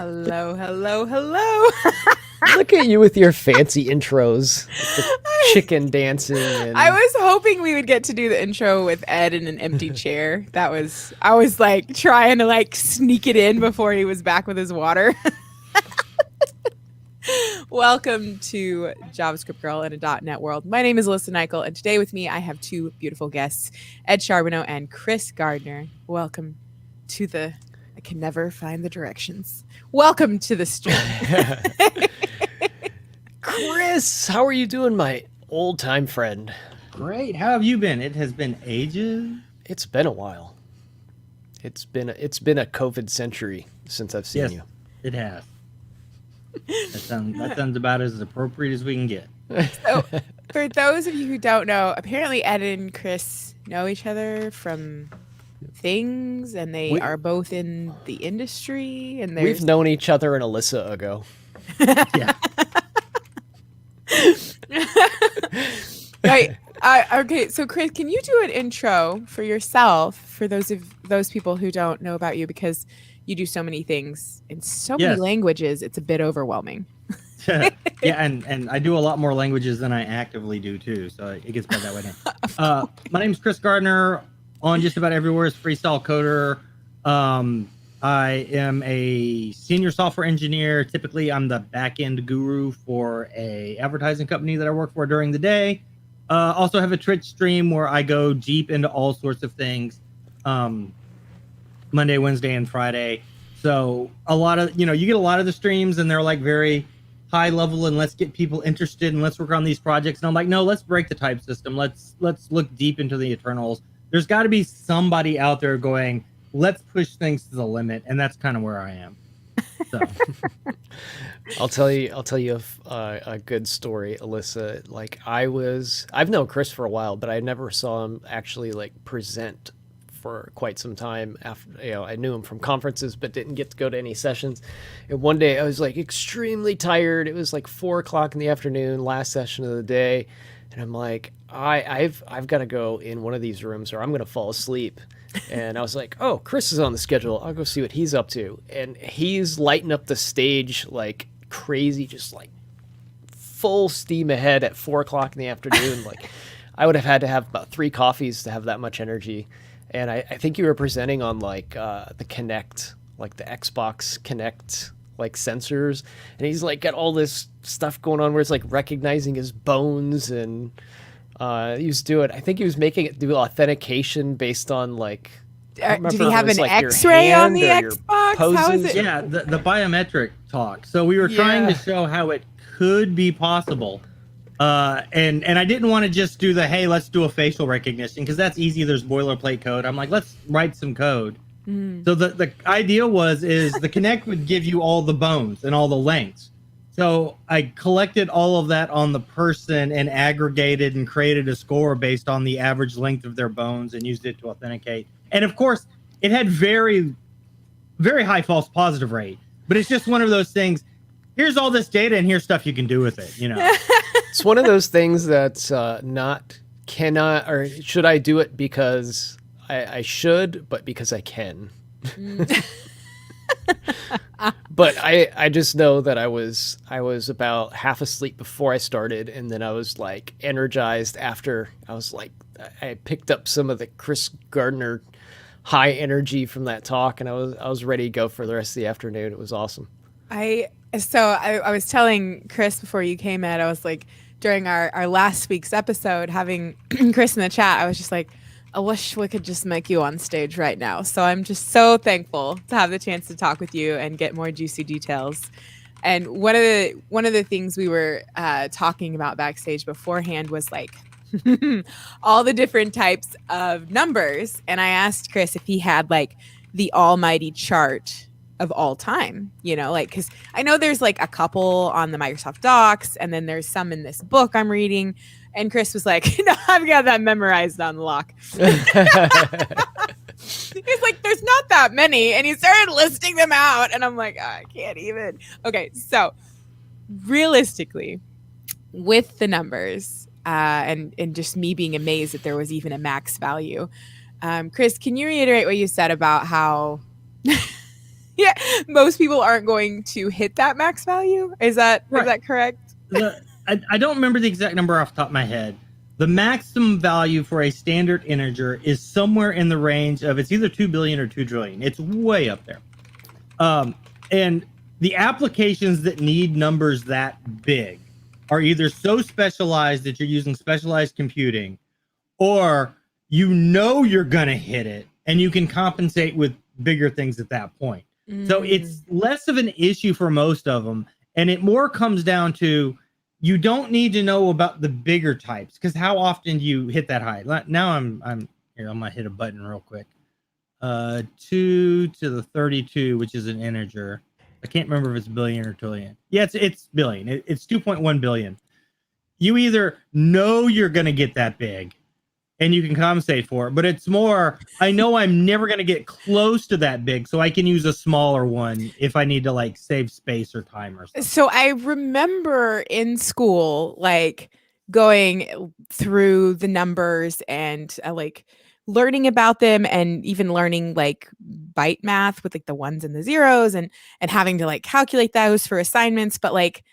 Hello, hello, hello. Look at you with your fancy intros, the chicken dancing. And... I was hoping we would get to do the intro with Ed in an empty chair. I was like trying to like sneak it in before he was back with his water. Welcome to JavaScript Girl in a .NET World. My name is Alyssa Nichol, and today with me I have two beautiful guests, Ed Charbonneau and Chris Gardner. Welcome to the... I can never find the directions. Welcome to the stream. Chris, how are you doing, my old-time friend? Great. How have you been? It has been ages. It's been a while. It's been a COVID century since I've seen you. It has. That sounds about as appropriate as we can get. So, for those of you who don't know, apparently Ed and Chris know each other from things, and they are both in the industry. And we've known each other an Alyssa ago. Yeah. Right. Okay. So, Chris, can you do an intro for yourself for those people who don't know about you, because you do so many things in so many languages, it's a bit overwhelming. Yeah, and I do a lot more languages than I actively do too, so it gets better that way now. My name is Chris Gardner. On just about everywhere as Freestyle Coder. I am a senior software engineer. Typically, I'm the back-end guru for a advertising company that I work for during the day. Also have a Twitch stream where I go deep into all sorts of things. Monday, Wednesday, and Friday. So a lot of, you get a lot of the streams and they're like very high level and let's get people interested and let's work on these projects. And I'm like, no, let's break the type system. Let's look deep into the eternals. There's got to be somebody out there going, let's push things to the limit. And that's kind of where I am. So I'll tell you a good story, Alyssa. Like I've known Chris for a while, but I never saw him actually like present for quite some time. After, I knew him from conferences, but didn't get to go to any sessions. And one day I was like extremely tired. It was like 4:00 in the afternoon, last session of the day. And I'm like, I've got to go in one of these rooms or I'm going to fall asleep. And I was like, oh, Chris is on the schedule. I'll go see what he's up to. And he's lighting up the stage like crazy, just like full steam ahead at 4:00 in the afternoon. Like I would have had to have about 3 coffees to have that much energy. And I think you were presenting on like the Kinect, like the Xbox Kinect like sensors, and he's like got all this stuff going on where it's like recognizing his bones, and he was doing, I think he was making it do authentication based on like, did he have an X-ray on the Xbox? How is it? Yeah, the biometric talk. So we were trying to show how it could be possible. And I didn't want to just do hey, let's do a facial recognition, because that's easy. There's boilerplate code. I'm like, let's write some code. So the idea is the Kinect would give you all the bones and all the lengths. So I collected all of that on the person and aggregated and created a score based on the average length of their bones and used it to authenticate. And of course, it had very, very high false positive rate. But it's just one of those things. Here's all this data and here's stuff you can do with it. It's one of those things that's cannot, or should I do it because I should, but because I can. But I just know that I was about half asleep before I started, and then I was like energized after. I was like, I picked up some of the Chris Gardner high energy from that talk, and I was ready to go for the rest of the afternoon. It was awesome. I was telling Chris before you came, Ed, I was like, during our last week's episode, having Chris in the chat, I was just like, I wish we could just make you on stage right now. So I'm just so thankful to have the chance to talk with you and get more juicy details. And one of the things we were talking about backstage beforehand was like all the different types of numbers. And I asked Chris if he had like the almighty chart of all time, like, because I know there's like a couple on the Microsoft Docs, and then there's some in this book I'm reading. And Chris was like, no, I've got that memorized on lock. He's like, there's not that many. And he started listing them out. And I'm like, I can't even. Okay, so realistically, with the numbers and just me being amazed that there was even a max value, Chris, can you reiterate what you said about how Yeah, most people aren't going to hit that max value. Is that correct? I don't remember the exact number off the top of my head. The maximum value for a standard integer is somewhere in the range of it's either 2 billion or 2 trillion. It's way up there. And the applications that need numbers that big are either so specialized that you're using specialized computing, or you're going to hit it and you can compensate with bigger things at that point. So it's less of an issue for most of them. And it more comes down to, you don't need to know about the bigger types, because how often do you hit that high? Now I'm here. I'm going to hit a button real quick. 2 to the 32, which is an integer. I can't remember if it's billion or trillion. Yeah, it's billion. It's 2.1 billion. You either know you're going to get that big and you can compensate for it, but it's more, I know I'm never going to get close to that big, so I can use a smaller one if I need to like save space or time or something. So I remember in school, like going through the numbers and like learning about them, and even learning like byte-math with like the ones and the zeros, and having to like calculate those for assignments. But like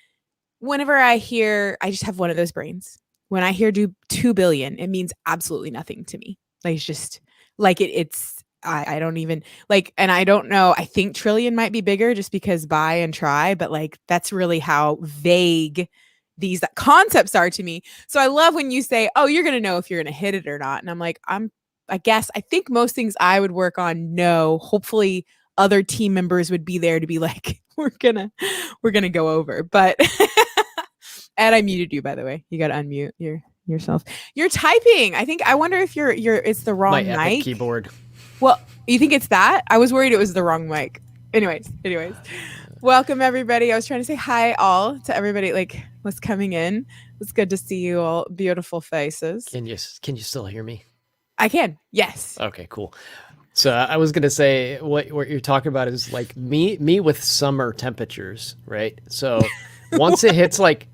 whenever I just have one of those brains. When I hear do 2 billion, it means absolutely nothing to me. Like it's just like I don't even like, and I don't know. I think trillion might be bigger just because by and try, but like that's really how vague these concepts are to me. So I love when you say, "Oh, you're gonna know if you're gonna hit it or not," and I'm like, I think most things I would work on. No, hopefully other team members would be there to be like, we're gonna go over, but. And I muted you, by the way. You got to unmute yourself. You're typing. I wonder if it's the wrong My mic. Epic keyboard. Well, you think it's that? I was worried it was the wrong mic. Anyways. Welcome everybody. I was trying to say hi all to everybody like was coming in. It's good to see you all, beautiful faces. Can you still hear me? I can. Yes. Okay, cool. So I was gonna say what you're talking about is like me with summer temperatures, right? So once it hits like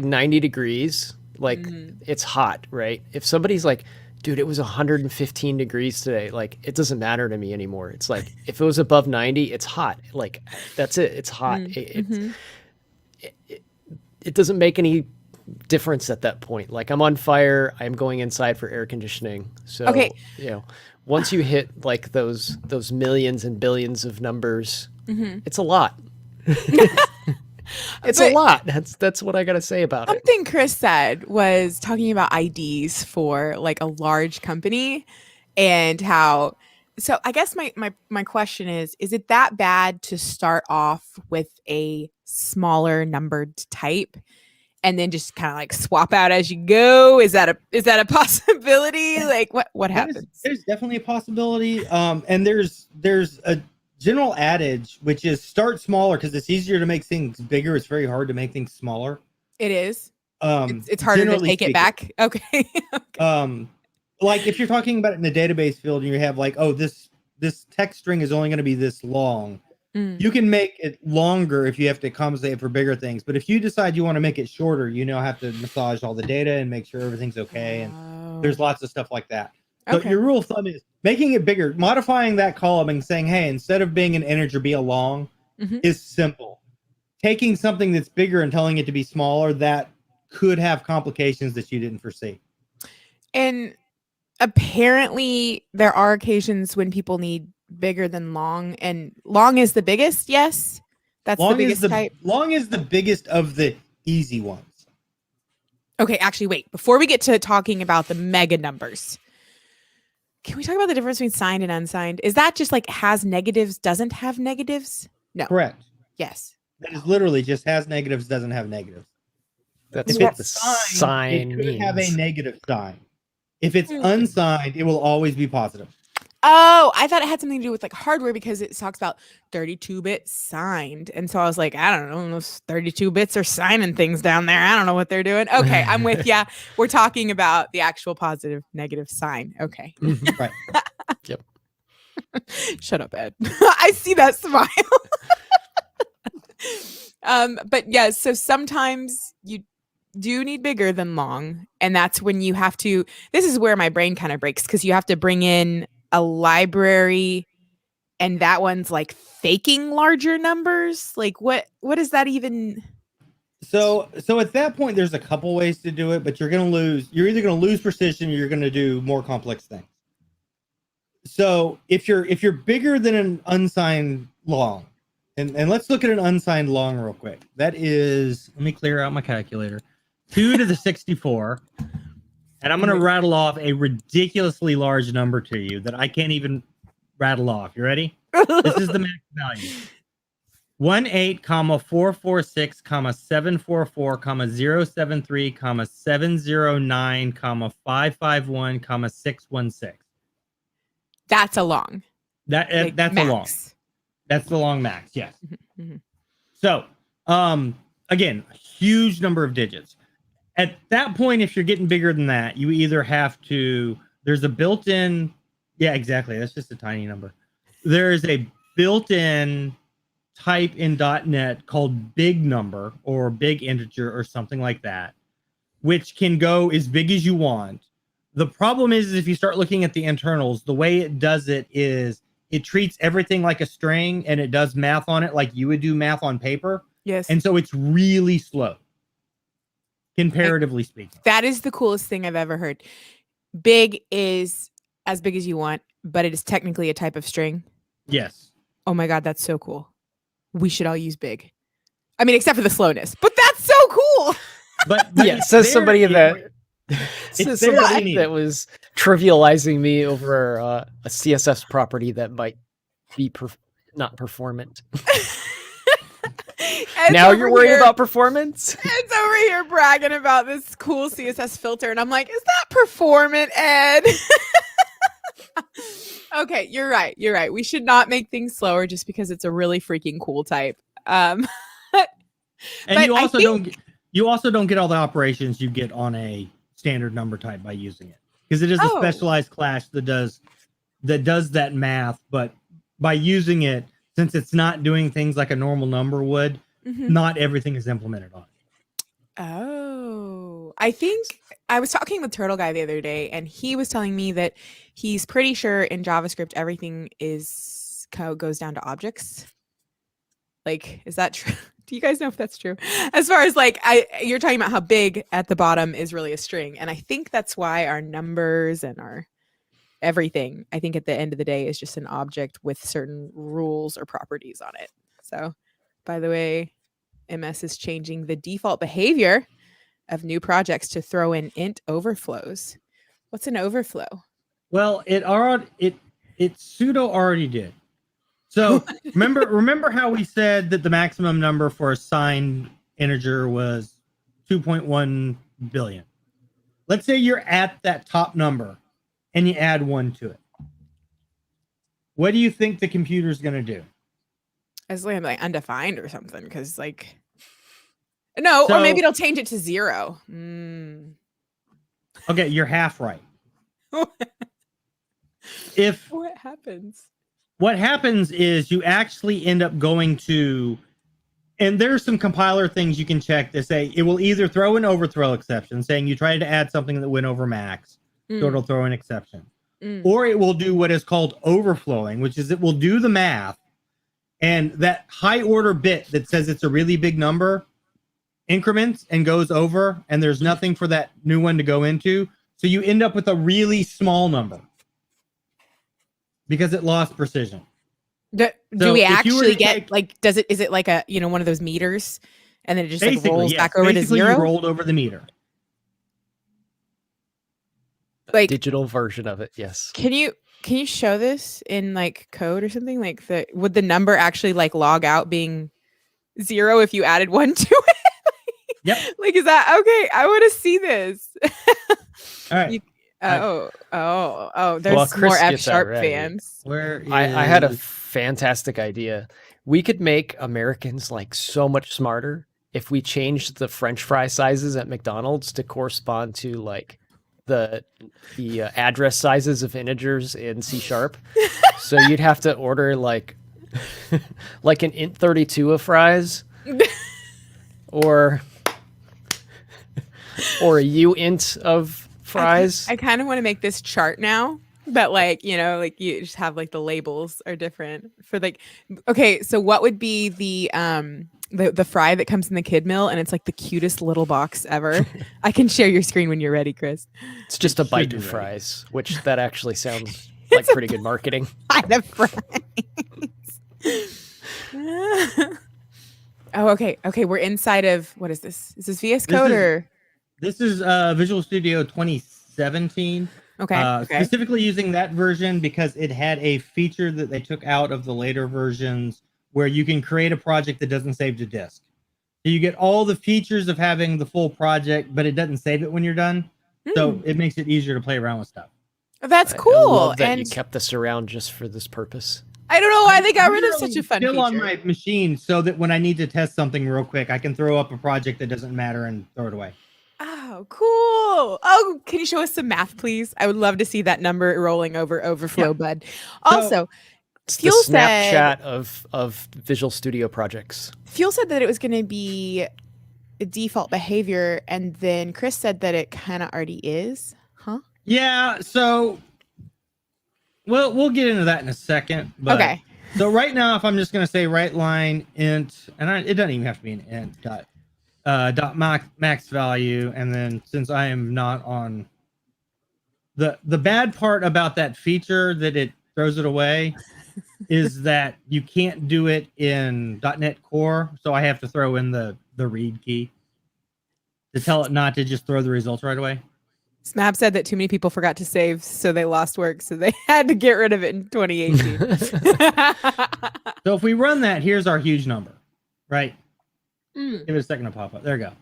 90 degrees, like it's hot, right? If somebody's like, dude, it was 115 degrees today, like it doesn't matter to me anymore. It's like if it was above 90, it's hot. Like that's it. It's hot. It doesn't make any difference at that point. Like I'm on fire. I'm going inside for air conditioning. So okay. Once you hit like those millions and billions of numbers, it's a lot. It's a lot. That's what I got to say about it. Something Chris said was talking about IDs for like a large company, and how. So I guess my question is it that bad to start off with a smaller numbered type and then just kind of like swap out as you go? Is that a possibility? Like what happens? There's definitely a possibility. And there's a general adage, which is start smaller because it's easier to make things bigger. It's very hard to make things smaller. It is. It's harder to take it back. Okay. Like if you're talking about it in the database field and you have like, oh, this text string is only going to be this long. You can make it longer if you have to compensate for bigger things. But if you decide you want to make it shorter, you now have to massage all the data and make sure everything's okay. And there's lots of stuff like that. So your rule of thumb is making it bigger, modifying that column and saying, hey, instead of being an integer, be a long is simple. Taking something that's bigger and telling it to be smaller, that could have complications that you didn't foresee. And apparently there are occasions when people need bigger than long, and long is the biggest. Yes. That's long the biggest type. Long is the biggest of the easy ones. Okay. Actually, wait, before we get to talking about the mega numbers, can we talk about the difference between signed and unsigned? Is that just like has negatives, doesn't have negatives? No. Correct. Yes. That is literally just has negatives, doesn't have negatives. That's what the sign it could means. Have a negative sign. If it's unsigned, it will always be positive. Oh, I thought it had something to do with like hardware because it talks about 32-bit signed. And so I was like, I don't know, those 32 bits are signing things down there. I don't know what they're doing. Okay, I'm with ya. We're talking about the actual positive negative sign. Okay. Right. Yep. Shut up, Ed. I see that smile. But yeah, so sometimes you do need bigger than long. And that's when you have to, this is where my brain kind of breaks because you have to bring in a library and that one's like faking larger numbers. Like what does that even? So at that point, there's a couple ways to do it, but you're going to lose. You're either going to lose precision or you're going to do more complex things. So if you're bigger than an unsigned long, and let's look at an unsigned long real quick. That is, let me clear out my calculator. 2 to the 64. And I'm going to rattle off a ridiculously large number to you that I can't even rattle off. You ready? This is the max value. 18,446, 744, 073, 709, 551, 616. That's a long. That's max. a long. That's the long max. Yes. Mm-hmm. So, again, huge number of digits. At that point, if you're getting bigger than that, you either have to. There's a built-in. Yeah, exactly. That's just a tiny number. There is a built-in type in .NET called big number or big integer or something like that, which can go as big as you want. The problem is if you start looking at the internals, the way it does it is it treats everything like a string and it does math on it like you would do math on paper. Yes. And so it's really slow, comparatively speaking. That is the coolest thing I've ever heard. Big is as big as you want, but it is technically a type of string. Yes. Oh my God, that's so cool. We should all use big. I mean, except for the slowness, but that's so cool. But yeah, says somebody that it's somebody that was trivializing me over a CSS property that might be not performant. Now you're worried about performance? It's over here bragging about this cool CSS filter, and I'm like, is that performant, Ed? Okay, you're right. You're right. We should not make things slower just because it's a really freaking cool type. And you also don't get all the operations you get on a standard number type by using it, because it is a specialized class that does that math. But by using it, since it's not doing things like a normal number would, not everything is implemented on it. Oh, I think I was talking with Turtle Guy the other day, and he was telling me that he's pretty sure in JavaScript everything goes down to objects. Like, is that true? Do you guys know if that's true? As far as like, you're talking about how big at the bottom is really a string, and I think that's why our numbers and our everything, I think at the end of the day, is just an object with certain rules or properties on it. So, by the way, MS is changing the default behavior of new projects to throw in int overflows. What's an overflow? Well, it pseudo already did. So remember how we said that the maximum number for a signed integer was 2.1 billion. Let's say you're at that top number and you add 1 to it. What do you think the computer's going to do? It's like undefined or something, because like or maybe it'll change it to 0. Okay, you're half right. What happens is you actually end up going to, and there's some compiler things you can check to say it will either throw an overthrow exception, saying you tried to add something that went over max, so it'll throw an exception, or it will do what is called overflowing, which is it will do the math. And that high order bit that says it's a really big number increments and goes over, and there's nothing for that new one to go into. So you end up with a really small number because it lost precision. Do we actually get is it like a, one of those meters, and then it just like rolls back over to 0? You rolled over the meter. Like digital version of it, yes. Can you show this in like code or something? Like would the number actually like log out being 0 if you added 1 to it? Yep. Like, is that okay? I want to see this. All right. There's more F# fans. I had a fantastic idea. We could make Americans like so much smarter if we changed the French fry sizes at McDonald's to correspond to like the address sizes of integers in C#. So you'd have to order like like an int 32 of fries or a uint of fries. I kind of want to make this chart now But like, like you just have like the labels are different for like, okay, so what would be the fry that comes in the kid meal and it's like the cutest little box ever? I can share your screen when you're ready, Chris. It's just a should bite be of ready. fries, which that actually sounds like pretty good marketing. Kind of fries. Oh, okay. Okay, we're inside of, what is this? Is this VS Code or? This is Visual Studio 2017. Okay. Specifically using that version because it had a feature that they took out of the later versions where you can create a project that doesn't save to disk. So you get all the features of having the full project, but it doesn't save it when you're done. So it makes it easier to play around with stuff. That's I cool. love that and you kept this around just for this purpose. I don't know why they got rid of such a fun still feature. on my machine so that when I need to test something real quick, I can throw up a project that doesn't matter and throw it away. Oh, cool. Oh, can you show us some math, please? I would love to see that number rolling over overflow, bud. Also, It's Fuel the said, Snapchat of Visual Studio projects. Fuel said that it was going to be a default behavior, and then Chris said that it kind of already is. Huh? Yeah, so we'll get into that in a second. But, Okay. So right now, if I'm just going to say right line int, and it doesn't even have to be an int, dot max value, and then since I am not on the bad part about that feature that it throws it away is that you can't do it in .NET Core, so I have to throw in the read key to tell it not to just throw the results right away. Smab said that too many people forgot to save, so they lost work, so they had to get rid of it in 2018. So if we run that, here's our huge number, right? Give it a second to pop up. There we go.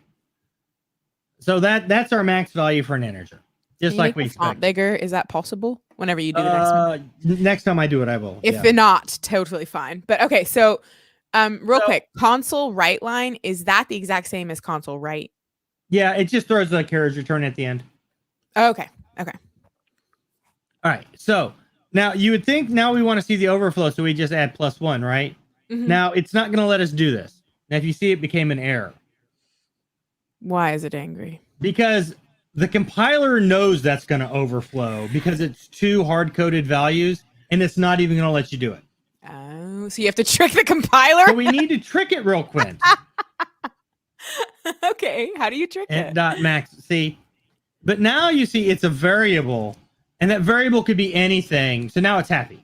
So that's our max value for an integer, just like we expect. Bigger, is that possible? Whenever you do the next one. Next time I do it, I will. If not, totally fine. But okay, so real quick, console write line, is that the exact same as console write? Yeah, it just throws the carriage return at the end. Oh, okay. All right. So now you would think now we want to see the overflow, so we just add +1, right? Now it's not going to let us do this. Now, if you see, it became an error. Why is it angry? Because the compiler knows that's going to overflow because it's two hard-coded values, and it's not even going to let you do it. Oh, so you have to trick the compiler? So we need to trick it real quick. Okay, how do you trick it? Dot max. See, but now you see it's a variable, and that variable could be anything. So now it's happy.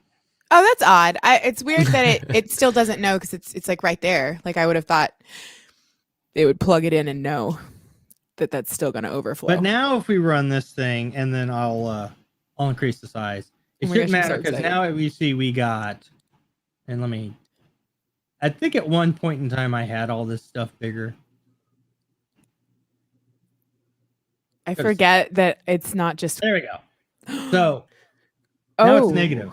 Oh, that's odd. It's weird that it still doesn't know because it's like right there. Like I would have thought it would plug it in and know that that's still going to overflow. But now if we run this thing, and then I'll increase the size. It shouldn't matter because now we see we got, and I think at one point in time I had all this stuff bigger. I forget that it's not just. There we go. So now it's negative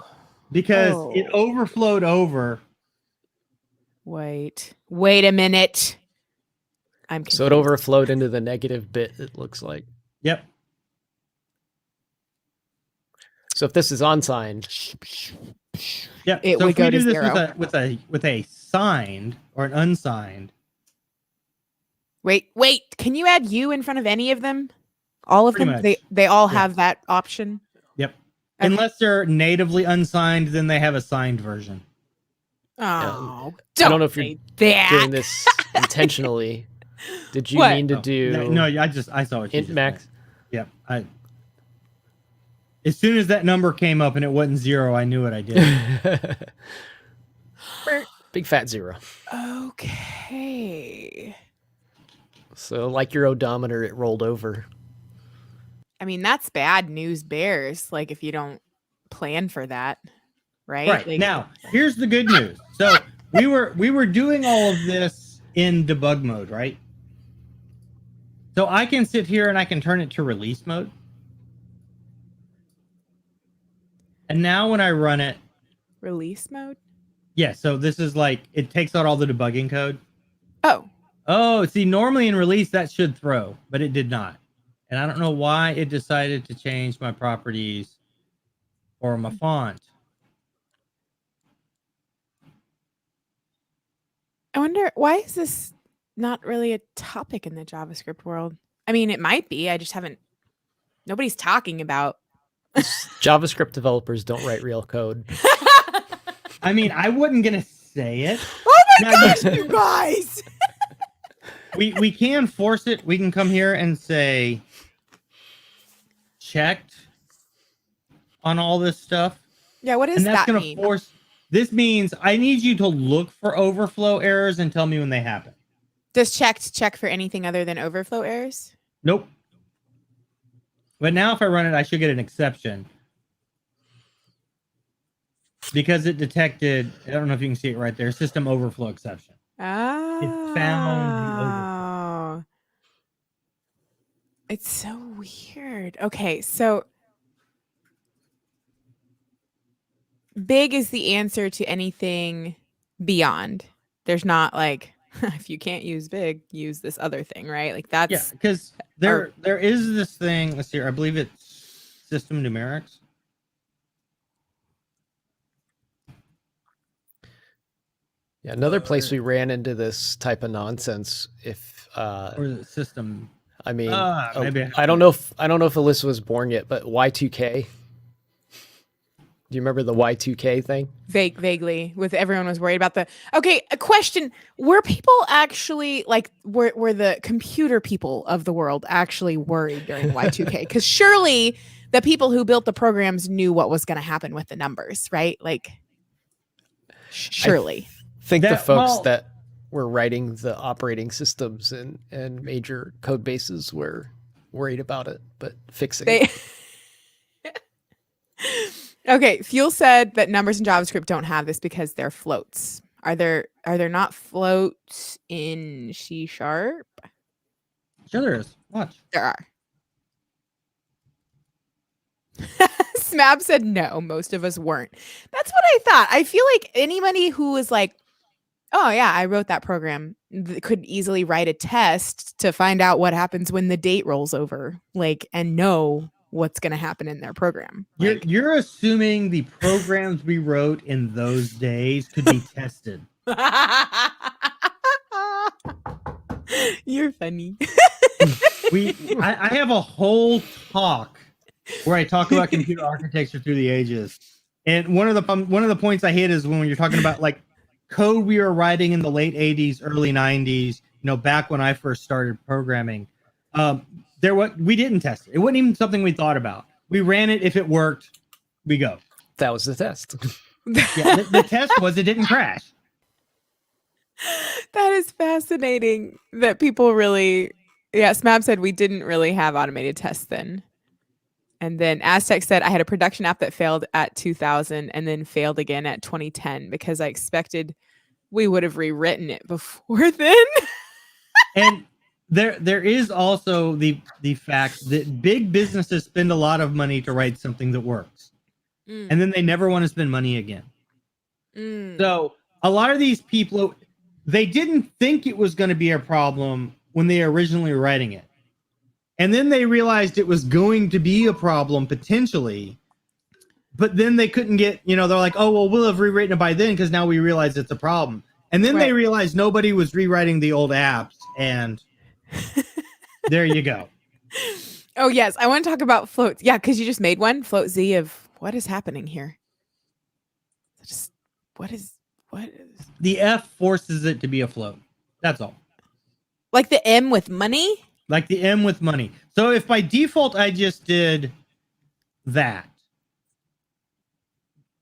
because it overflowed over. Wait a minute. I'm confused. So it overflowed into the negative bit, it looks like. Yep. So if this is unsigned. Yep. It so would if go we to do this 0. with a signed or an unsigned. Wait, can you add U in front of any of them? All of Pretty them? much. They all have that option? Yep. Okay. Unless they're natively unsigned, then they have a signed version. Oh, I don't know if you're that. doing this intentionally. Did you What? mean to do No, I saw what you int just max? Yep. As soon as that number came up and it wasn't 0, I knew what I did. Big fat 0. Okay. So like your odometer, it rolled over. I mean, that's bad news bears. Like if you don't plan for that, right? Right. Like, Now, here's the good news. So we were doing all of this in debug mode, right? So I can sit here and I can turn it to release mode. And now when I run it, release mode? yeah, so this is like, it takes out all the debugging code. Oh, See, normally in release that should throw, but it did not. And I don't know why it decided to change my properties or my font. I wonder, why is this not really a topic in the JavaScript world? I mean, it might be. I just haven't, nobody's talking about JavaScript developers don't write real code. I mean, I wasn't gonna say it. Oh my Now, gosh, you guys! we can force it. We can come here and say checked on all this stuff. Yeah, what does And that's that gonna mean? force. This means I need you to look for overflow errors and tell me when they happen. Does checked check for anything other than overflow errors? Nope. But now if I run it, I should get an exception. Because it detected, I don't know if you can see it right there, system overflow exception. Oh. It found the overflow. It's so weird. Okay, so big is the answer to anything beyond. There's not like, if you can't use big, use this other thing, right? Like that's Yeah, because there is this thing, let's see, I believe it's system numerics. Yeah, another place we ran into this type of nonsense. If Or the system. I mean, maybe I don't know if Alyssa was born yet, but Y2K. Do you remember the Y2K thing? vaguely with everyone was worried about the. Okay, a question. Were people actually like were the computer people of the world actually worried during Y2K? Because surely the people who built the programs knew what was going to happen with the numbers, right? Like surely. Think the folks that were writing the operating systems and major code bases were worried about it, but fixing it. Okay, Fuel said that numbers in JavaScript don't have this because they're floats. Are there not floats in C#? Sure there is. Watch. There are. Smab said no, most of us weren't. That's what I thought. I feel like anybody who was like, oh yeah, I wrote that program, could easily write a test to find out what happens when the date rolls over, like, and know what's going to happen in their program. Like, You're assuming the programs we wrote in those days could be tested. You're funny. I have a whole talk where I talk about computer architecture through the ages, and one of the points I hit is when you're talking about like code we were writing in the late 80s, early 90s, back when I first started programming. We didn't test it. It wasn't even something we thought about. We ran it. If it worked, we go. That was the test. Yeah, the test was it didn't crash. That is fascinating that people really, yeah, Smab said we didn't really have automated tests then. And then Aztec said I had a production app that failed at 2000 and then failed again at 2010 because I expected we would have rewritten it before then. And there is also the fact that big businesses spend a lot of money to write something that works. And then they never want to spend money again. So a lot of these people, they didn't think it was going to be a problem when they originally were writing it. And then they realized it was going to be a problem potentially, but then they couldn't get, they're like, oh, well, we'll have rewritten it by then because now we realize it's a problem. And then they realized nobody was rewriting the old apps, and there you go. Oh, yes. I want to talk about floats. Yeah, because you just made one, float Z, of what is happening here. What is the F forces it to be a float. That's all. Like the M with money? Like the M with money. So if by default I just did that,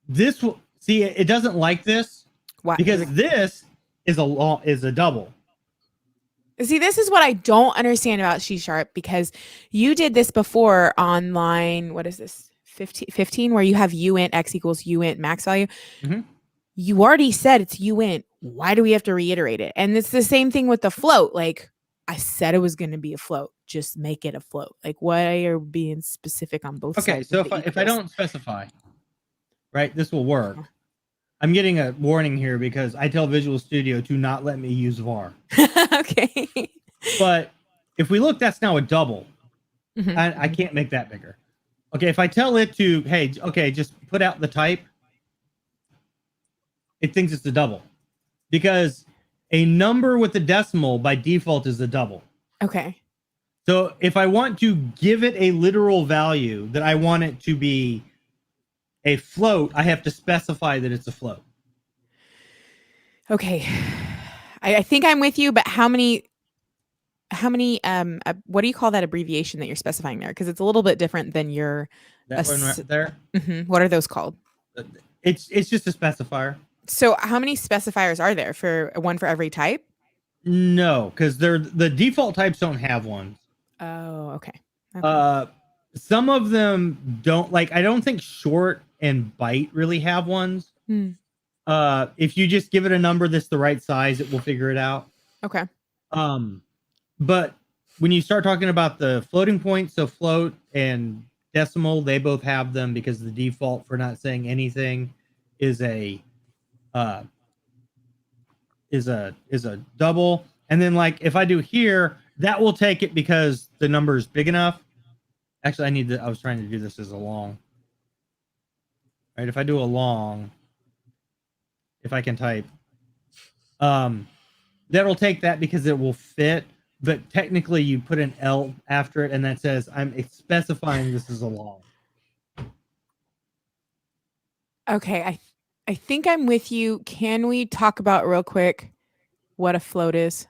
this will see it doesn't like this. Why? Because this is a double. See, this is what I don't understand about C#, because you did this before on line, what is this, 15, where you have uint x equals uint max value. Mm-hmm. You already said it's uint. Why do we have to reiterate it? And it's the same thing with the float. Like, I said it was going to be a float. Just make it a float. Like, why are being specific on both sides? Okay, so if I don't specify, right, this will work. I'm getting a warning here because I tell Visual Studio to not let me use var. Okay. But if we look, that's now a double. Mm-hmm. I can't make that bigger. Okay, if I tell it to, hey, okay, just put out the type, it thinks it's a double. Because a number with a decimal by default is a double. Okay. So if I want to give it a literal value that I want it to be a float, I have to specify that it's a float. Okay. I think I'm with you, but how many what do you call that abbreviation that you're specifying there? Because it's a little bit different than your That one right there. What are those called? It's just a specifier. So how many specifiers are there for one for every type? No, because the default types don't have one. Oh, okay. Some of them don't. Like, I don't think short and byte really have ones. If you just give it a number that's the right size, it will figure it out. Okay. But when you start talking about the floating point, so float and decimal, they both have them because the default for not saying anything is a double. And then, like, if I do here, that will take it because the number is big enough. Actually, I was trying to do this as a long. Right? If I do a long, if I can type, that'll take that because it will fit. But technically, you put an L after it, and that says I'm specifying this is a long. Okay, I think I'm with you. Can we talk about real quick what a float is?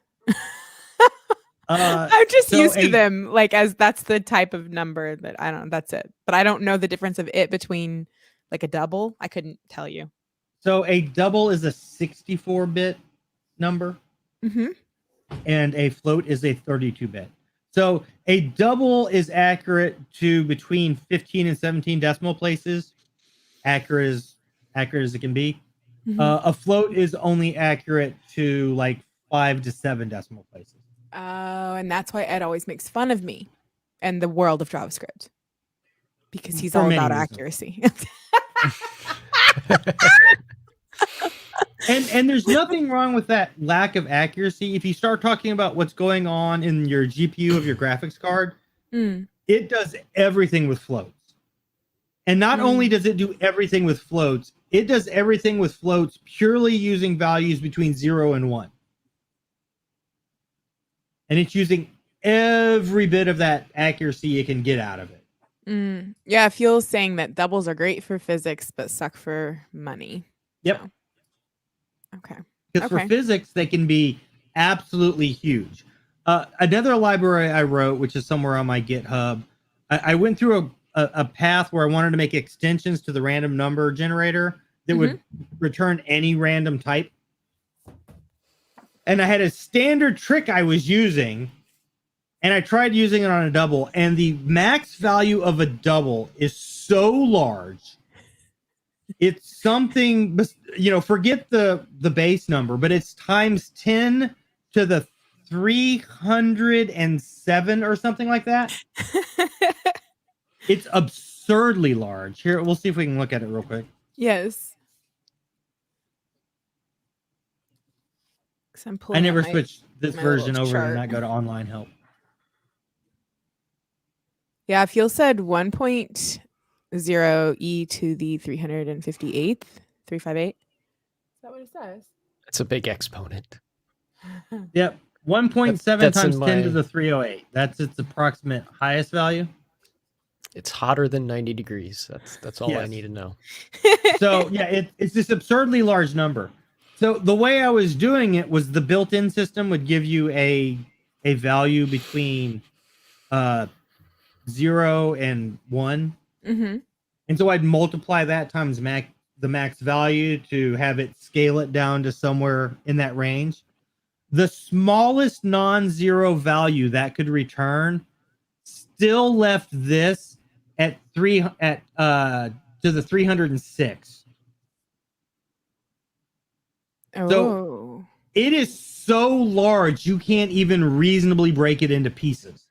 I'm just used to them, like, as that's the type of number that I don't know. That's it. But I don't know the difference of it between like a double. I couldn't tell you. So a double is a 64-bit number. And a float is a 32-bit. So a double is accurate to between 15 and 17 decimal places. Accurate as it can be. A float is only accurate to like 5 to 7 decimal places. Oh, and that's why Ed always makes fun of me and the world of JavaScript. Because he's all about accuracy. And there's nothing wrong with that lack of accuracy. If you start talking about what's going on in your GPU of your graphics card, it does everything with floats. And not only does it do everything with floats, it does everything with floats purely using values between 0 and 1. And it's using every bit of that accuracy it can get out of it. Yeah, Fuel's saying that doubles are great for physics, but suck for money. Yep. So. Okay. Because for physics, they can be absolutely huge. Another library I wrote, which is somewhere on my GitHub, I went through a path where I wanted to make extensions to the random number generator that would return any random type. And I had a standard trick I was using, and I tried using it on a double, and the max value of a double is so large. It's something, forget the base number, but it's times 10 to the 307 or something like that. It's absurdly large. Here, we'll see if we can look at it real quick. Yes. I never switched this version over and not go to online help. Yeah, Fuel said 1.0 e to the 358th, 358. Is that what it says? That's a big exponent. Yep. 1.7 times 10 to the 308. That's its approximate highest value. It's hotter than 90 degrees. That's all I need to know. So yeah, it's this absurdly large number. So the way I was doing it was the built-in system would give you a value between 0 and 1. And so I'd multiply that times the max value to have it scale it down to somewhere in that range. The smallest non-zero value that could return still left this at to the 306. Oh. So it is so large you can't even reasonably break it into pieces.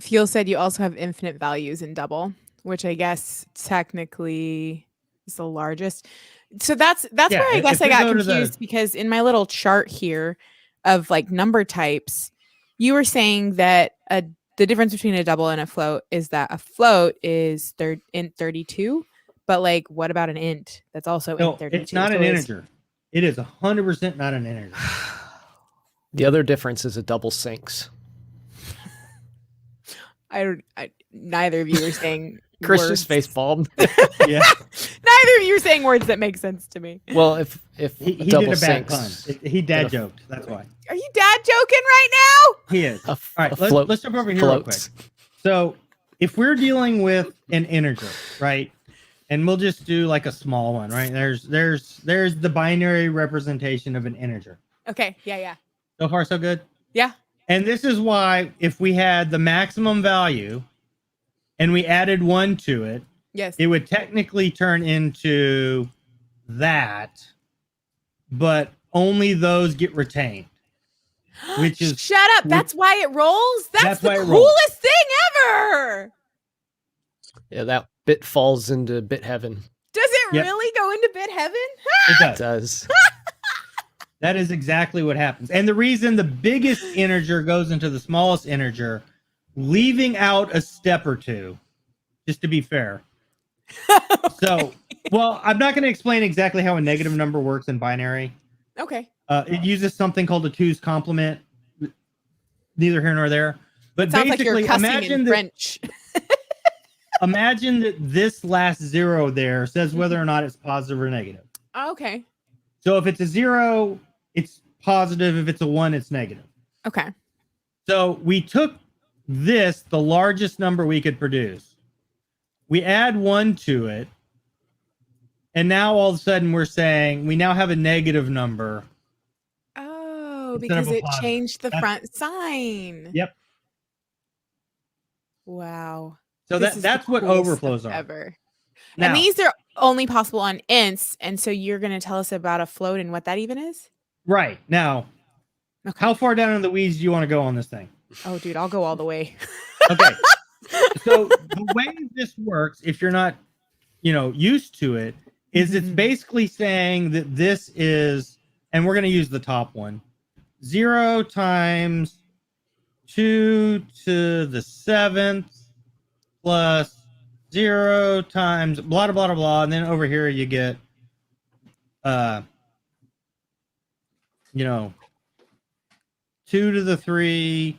Fuel said you also have infinite values in double, which I guess technically is the largest. So that's where I guess I got confused because in my little chart here of like number types, you were saying that the difference between a double and a float is that a float is int 32, but like what about an int that's also int 32? It's not an integer. It is 100% not an integer. The other difference is a double syncs. Neither of you are saying Chris words. just face palmed. Yeah, Neither of you are saying words that make sense to me. Well, if he double did a bad pun. sinks, He dad joked. That's why Are you dad joking right now? he is. All right, float let's jump over here real quick. floats. So if we're dealing with an integer, right, and we'll just do like a small one, right? There's the binary representation of an integer. Okay. Yeah. So far, so good. Yeah. And this is why if we had the maximum value and we added 1 to it, Yes. it would technically turn into that, but only those get retained. Which is Shut up. That's why it rolls. That's the why it rolls. coolest thing ever. Yeah, that bit falls into bit heaven. Does it Yep. really go into bit heaven? it It does. does. That is exactly what happens. And the reason the biggest integer goes into the smallest integer, leaving out a step or two, just to be fair. So, well, I'm not going to explain exactly how a negative number works in binary. Okay. It uses something called a two's complement. Neither here nor there. But Sounds like you're basically, cussing imagine in that, French. imagine that this last 0 there says whether or not it's positive or negative. Okay. So if it's a 0, it's positive. If it's a 1, it's negative. Okay. So we took this, the largest number we could produce. We add 1 to it. And now all of a sudden we're saying we now have a negative number. Oh, Instead of because a it positive. changed the That's- front sign. Yep. Wow. So This is the that's what coolest overflows stuff are. ever. Now, And these are only possible on ints. And so you're going to tell us about a float and what that even is? right. Now, Okay. how far down in the weeds do you want to go on this thing? Oh, dude, I'll go all the way. Okay. So the way this works, if you're not, used to it, is it's Mhm. basically saying that this is, and we're going to use the top one, 0 times 2 to the 7th plus 0 times blah, blah, blah, blah. And then over here you get, 2 to the 3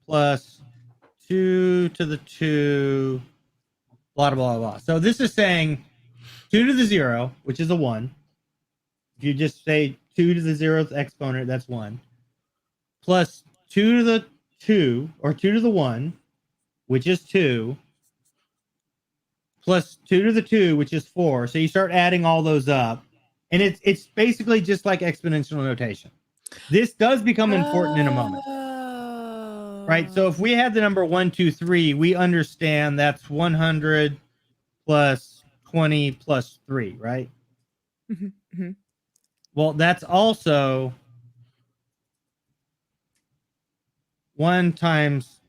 plus 2 to the 2, blah, blah, blah, blah. So this is saying 2 to the 0, which is a 1. If you just say 2 to the 0th exponent, that's 1. Plus 2 to the 2, or 2 to the 1, which is 2. Plus 2 to the 2, which is 4. So you start adding all those up. And it's basically just like exponential notation. This does become important in a moment. Right? So if we had the number 1, 2, 3, we understand that's 100 plus 20 plus 3, right? Mhm, mhm. Well, that's also 1 times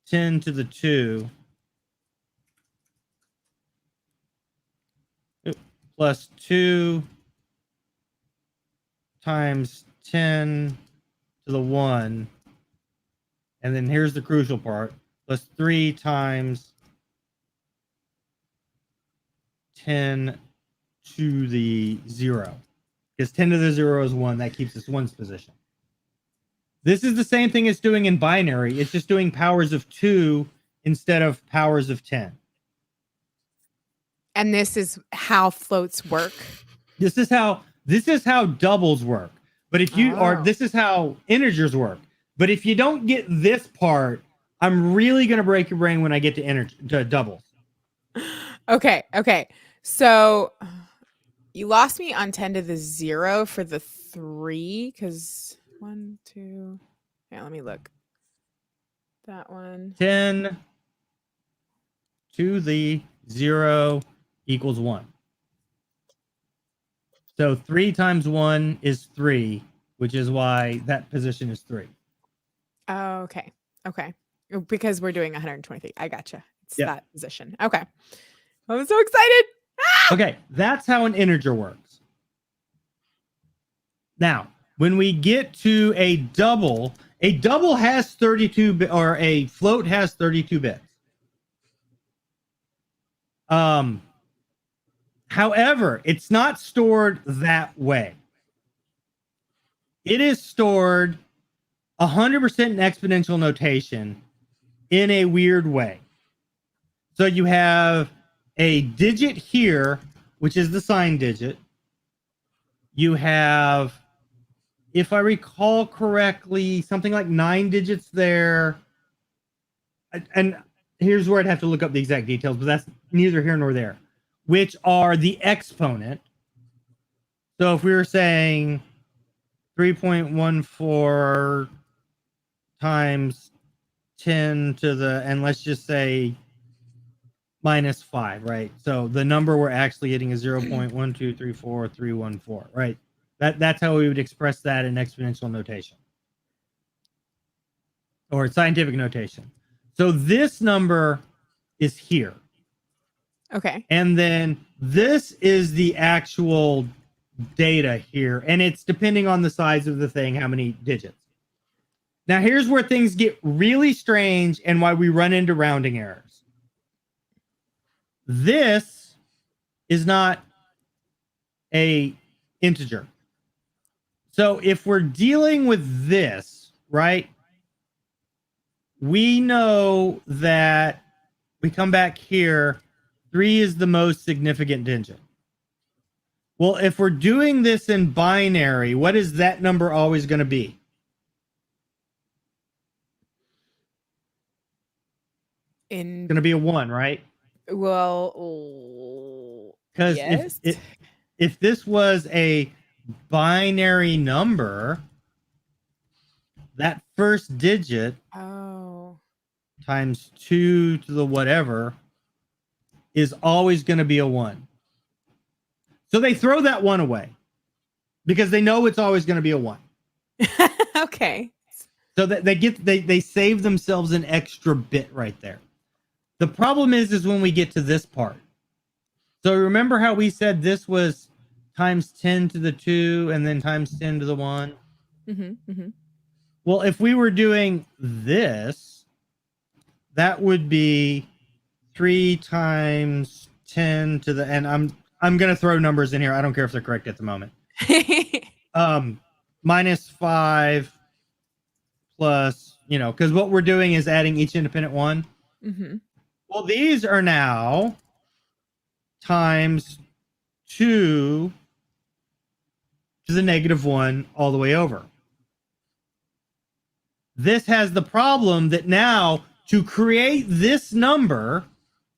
10 to the 2 plus 2 times 10 to the 1. And then here's the crucial part, plus 3 times 10 to the 0. Because 10 to the 0 is 1. That keeps us 1's position. This is the same thing it's doing in binary. It's just doing powers of 2 instead of powers of 10. And this is how floats work. This is how doubles work. But if you Oh. this is how integers work. But if you don't get this part, I'm really going to break your brain when I get to doubles. Okay. So you lost me on 10 to the 0 for the 3 because 1, 2. Yeah, let me look. That one. 10 to the 0 equals 1. So 3 times 1 is 3, which is why that position is 3. Oh, okay. Because we're doing 123. I gotcha. It's Yeah. that position. Okay. I'm so excited. Okay, that's how an integer works. Now, when we get to a double has 32 or a float has 32 bits. However, it's not stored that way. It is stored 100% in exponential notation, in a weird way. So you have a digit here, which is the signed digit. You have, if I recall correctly, something like 9 digits there. And here's where I'd have to look up the exact details, but that's neither here nor there, which are the exponent. So if we were saying 3.14 times 10 to the, and let's just say minus 5, right? So the number we're actually getting is 0.1234314, right? That's how we would express that in exponential notation or scientific notation. So this number is here. Okay. And then this is the actual data here. And it's depending on the size of the thing, how many digits. Now, here's where things get really strange and why we run into rounding errors. This is not a integer. So if we're dealing with this, right, we know that we come back here, 3 is the most significant digit. Well, if we're doing this in binary, what is that number always going to be? It's going to be a 1, right? Well, because yes. if this was a binary number, that first digit times 2 to the whatever is always going to be a 1. So they throw that 1 away because they know it's always going to be a 1. Okay. So that they save themselves an extra bit right there. The problem is when we get to this part. So remember how we said this was times 10 to the 2 and then times 10 to the 1? Mm-hmm, mm-hmm. Well, if we were doing this, that would be 3 times 10 to the, and I'm going to throw numbers in here. I don't care if they're correct at the moment. Minus 5 plus, because what we're doing is adding each independent one. Mm-hmm. Well, these are now times 2 to the negative 1 all the way over. This has the problem that now to create this number,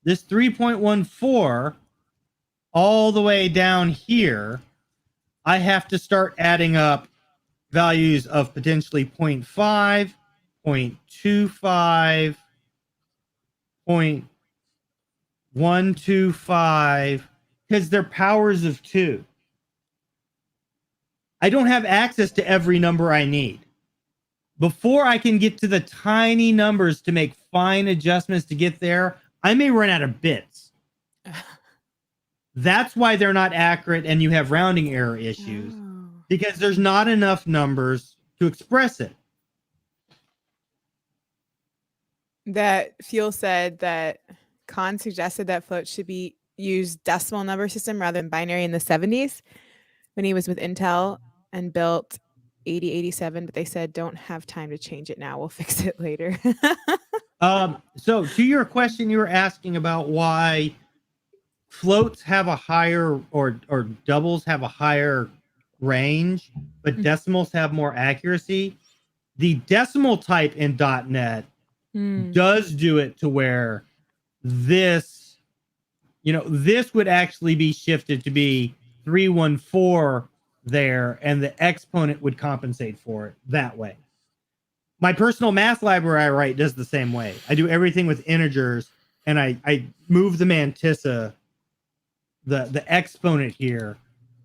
this 3.14, all the way down here, I have to start adding up values of potentially 0.5, 0.25, 0.125, because they're powers of 2. I don't have access to every number I need. Before I can get to the tiny numbers to make fine adjustments to get there, I may run out of bits. That's why they're not accurate and you have rounding error issues, because there's not enough numbers to express it. That Fuel said that Khan suggested that floats should be used decimal number system rather than binary in the 70s when he was with Intel and built 8087, but they said don't have time to change it now. We'll fix it later. So to your question, you were asking about why floats have a higher or doubles have a higher range, but decimals have more accuracy. The decimal type in .NET does do it to where this, this would actually be shifted to be 314 there, and the exponent would compensate for it that way. My personal math library I write does the same way. I do everything with integers, and I move the mantissa, the exponent here,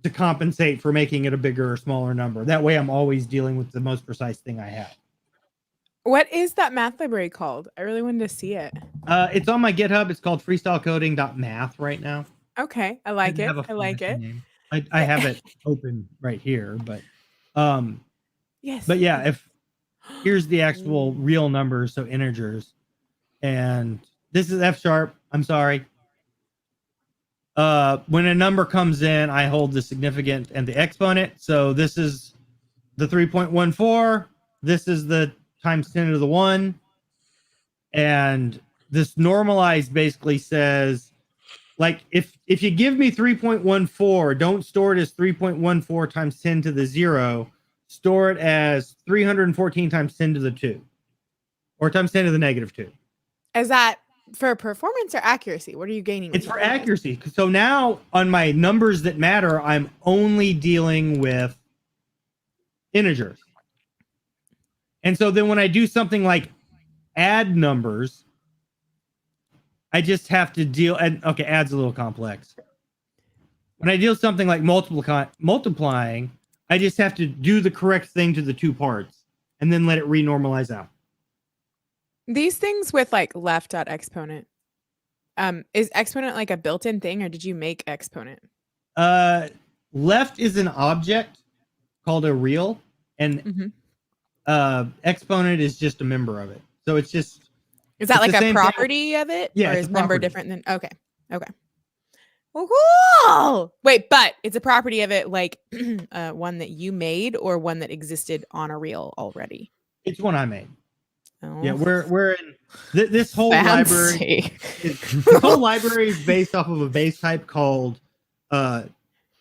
to compensate for making it a bigger or smaller number. That way I'm always dealing with the most precise thing I have. What is that math library called? I really wanted to see it. It's on my GitHub. It's called freestylecoding.math right now. Okay, I like it. I like it. I have it open right here, but yes. But yeah, here's the actual real numbers, so integers, and this is F#. I'm sorry. When a number comes in, I hold the significant and the exponent. So this is the 3.14. This is the times 10 to the 1. And this normalized basically says, like, if you give me 3.14, don't store it as 3.14 times 10 to the 0. Store it as 314 times 10 to the 2. Or times 10 to the negative 2. Is that for performance or accuracy? What are you gaining? It's for accuracy. So now on my numbers that matter, I'm only dealing with integers. And so then when I do something like add numbers, I just have to deal, and okay, add's a little complex. When I deal something like multiplying, I just have to do the correct thing to the two parts and then let it renormalize out. These things with like left.exponent, is exponent like a built-in thing, or did you make exponent? Left is an object called a real, and exponent is just a member of it. So it's just, is that like a property of it? Yeah, or is member different than okay. Well, cool. Wait, but it's a property of it, like one that you made or one that existed on a reel already? It's one I made. Oh. Yeah, we're in this whole library. This whole library is based off of a base type called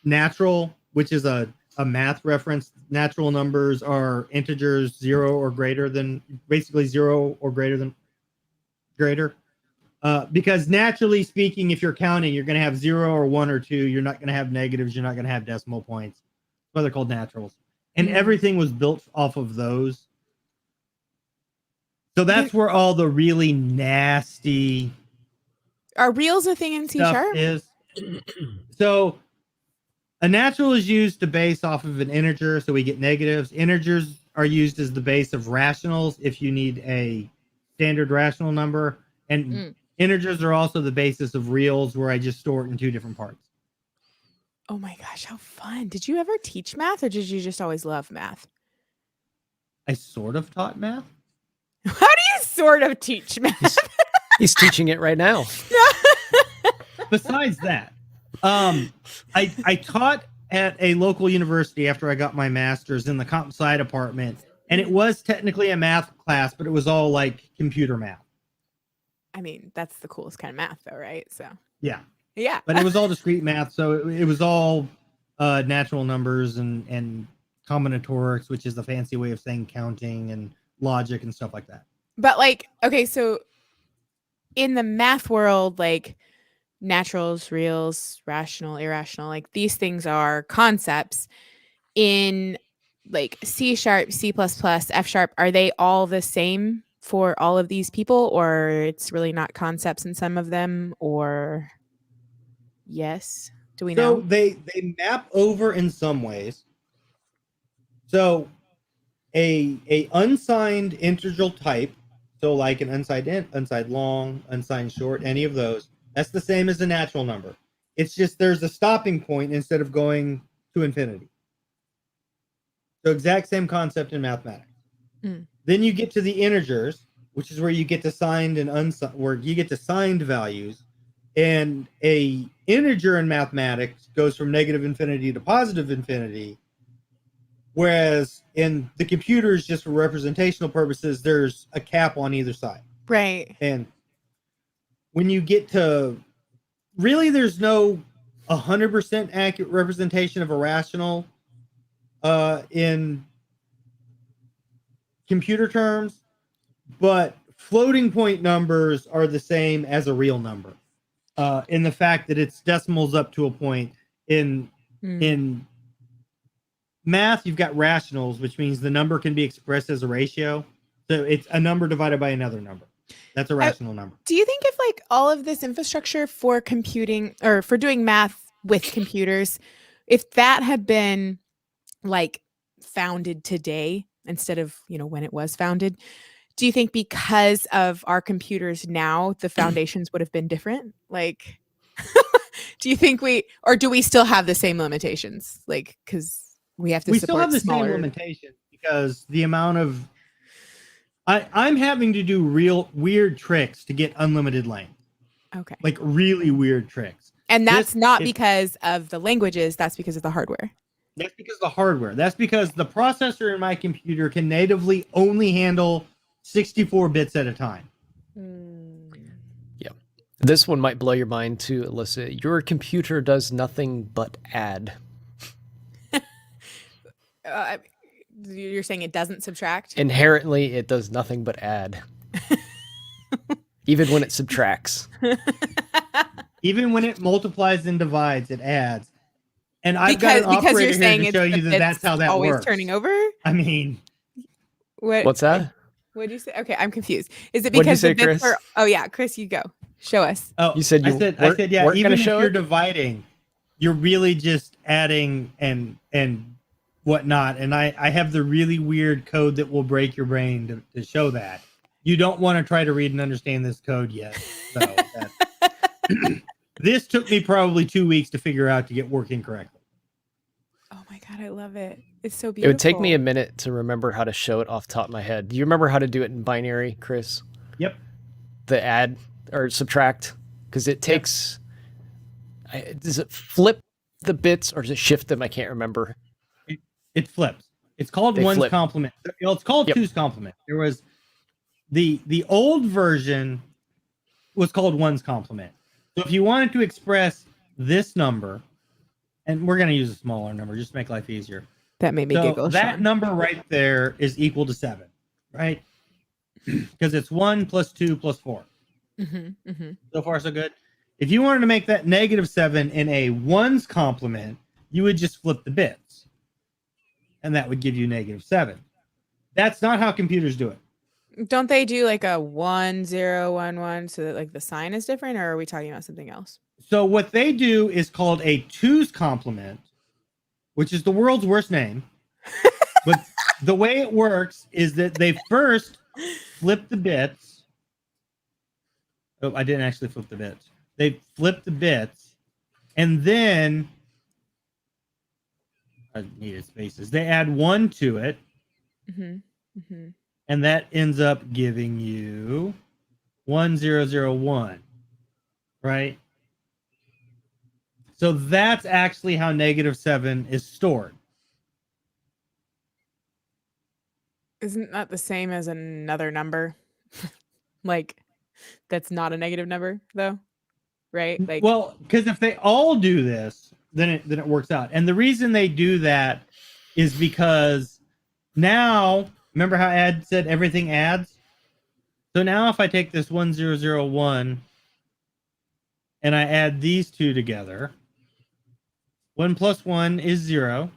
natural, which is a math reference. Natural numbers are integers 0 or greater than, basically 0 or greater than greater. Because naturally speaking, if you're counting, you're going to have 0 or 1 or 2. You're not going to have negatives. You're not going to have decimal points. That's why they're called naturals. And everything was built off of those. So that's where all the really nasty. Are reals a thing in C# is. So a natural is used to base off of an integer, so we get negatives. Integers are used as the base of rationals if you need a standard rational number. And integers are also the basis of reals, where I just store it in two different parts. Oh my gosh, how fun. Did you ever teach math, or did you just always love math? I sort of taught math. How do you sort of teach math? He's teaching it right now. Besides that, I taught at a local university after I got my master's in the comp sci department, and it was technically a math class, but it was all like computer math. I mean, that's the coolest kind of math, though, right? So yeah, yeah, but it was all discrete math, so it was all natural numbers and combinatorics, which is the fancy way of saying counting and logic and stuff like that. But like, okay, so in the math world, like naturals, reals, rational, irrational, like these things are concepts. In like C#, C++, F#, are they all the same for all of these people, or it's really not concepts in some of them, or yes? Do we know? So they map over in some ways. So a unsigned integral type, so like an unsigned long, unsigned short, any of those, that's the same as a natural number. It's just there's a stopping point instead of going to infinity. So exact same concept in mathematics. Then you get to the integers, which is where you get to signed and unsigned, where you get to signed values. And a integer in mathematics goes from negative infinity to positive infinity. Whereas in the computers, just for representational purposes, there's a cap on either side. Right. And when you get to, really, there's no 100% accurate representation of a rational in computer terms, but floating point numbers are the same as a real number in the fact that it's decimals up to a point. In math, you've got rationals, which means the number can be expressed as a ratio. So it's a number divided by another number. That's a rational number. Do you think if like all of this infrastructure for computing or for doing math with computers, if that had been like founded today instead of, you know, when it was founded, do you think because of our computers now, the foundations would have been different? Like, do you think do we still have the same limitations? Like, because we have to we support still have the smaller... same limitations because the amount of I'm having to do real weird tricks to get unlimited length. Okay. Like really weird tricks. And that's not because of the languages, that's because of the hardware. That's because of the hardware. That's because the processor in my computer can natively only handle 64 bits at a time. This one might blow your mind too, Alyssa. Your computer does nothing but add. You're saying it doesn't subtract? Inherently, it does nothing but add. Even when it subtracts. Even when it multiplies and divides, it adds. And I've got an because you're operator saying here to show you that that's how that always works. turning over? I mean, What's that? What did you say? Okay, I'm confused. Is it What'd you because say, the bits Chris? are? Oh yeah, Chris, you go. Show us. oh, You said you I said, yeah. weren't Even gonna if show you're it? dividing, you're really just adding and whatnot. And I have the really weird code that will break your brain to show that. You don't want to try to read and understand this code yet. So this took me probably 2 weeks to figure out to get working correctly. Oh my god, I love it. It's so It beautiful. would take me a minute to remember how to show it off the top of my head. Do you remember how to do it in binary, Chris? Yep. The add or subtract? Because it takes... Does it flip the bits or does it shift them? I can't remember. It flips. It's called They one's flip. complement. Well, it's called Yep. two's complement. There was the old version was called one's complement. So if you wanted to express this number, and we're going to use a smaller number, just to make life easier. That made me So giggle. that Sean. number right there is equal to 7, right? Because it's 1 plus 2 plus 4. So far, so good. If you wanted to make that -7 in a one's complement, you would just flip the bits. And that would give you -7. That's not how computers do it. Don't they do like a 1 0 1 1 so that like the sign is different, or are we talking about something else? So what they do is called a two's complement, which is the world's worst name. But the way it works is that they first flip the bits. Oh, I didn't actually flip the bits. They flip the bits, and then I needed spaces. They add 1 to it, and that ends up giving you 1001, right? So that's actually how -7 is stored. Isn't that the same as another number? Like, that's not a negative number, though, right? Like, Well, because if they all do this, then it works out. And the reason they do that is because now, remember how add said everything adds? So now if I take this 1001 and I add these two together, 1 plus 1 is 0.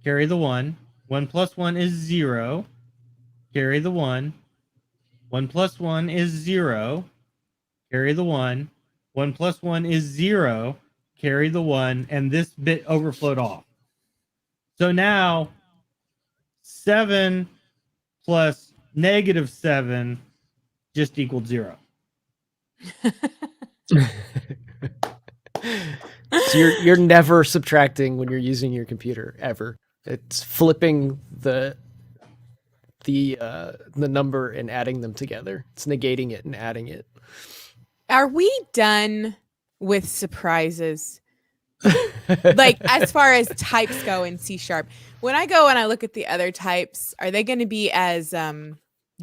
Carry the 1. 1 plus 1 is 0. Carry the 1. 1 plus 1 is 0. Carry the 1. 1 plus 1 is 0. Carry the 1. And this bit overflowed off. So now 7 plus -7 just equaled 0. So you're never subtracting when you're using your computer, ever. It's flipping the number and adding them together. It's negating it and adding it. are we done with surprises? Like, as far as types go in C#, when I go and I look at the other types, are they going to be as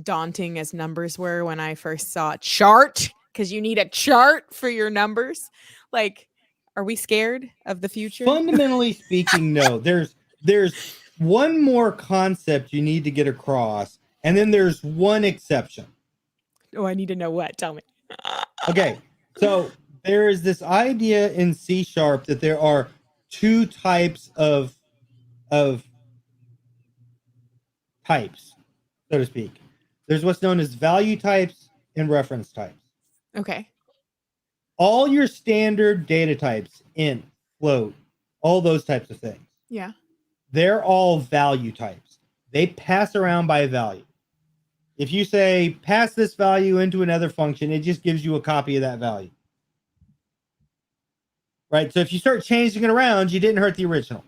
daunting as numbers were when I first saw a chart? Because you need a chart for your numbers. Like, are we scared of the future? Fundamentally speaking, no. There's one more concept you need to get across, and then there's one exception. Oh, I need to know what. Tell me. Okay, so there is this idea in C# that there are 2 types of types, so to speak. There's what's known as value types and reference types. Okay. All your standard data types, int, float, all those types of things, Yeah. they're all value types. They pass around by value. If you say pass this value into another function, it just gives you a copy of that value. Right? So if you start changing it around, you didn't hurt the original.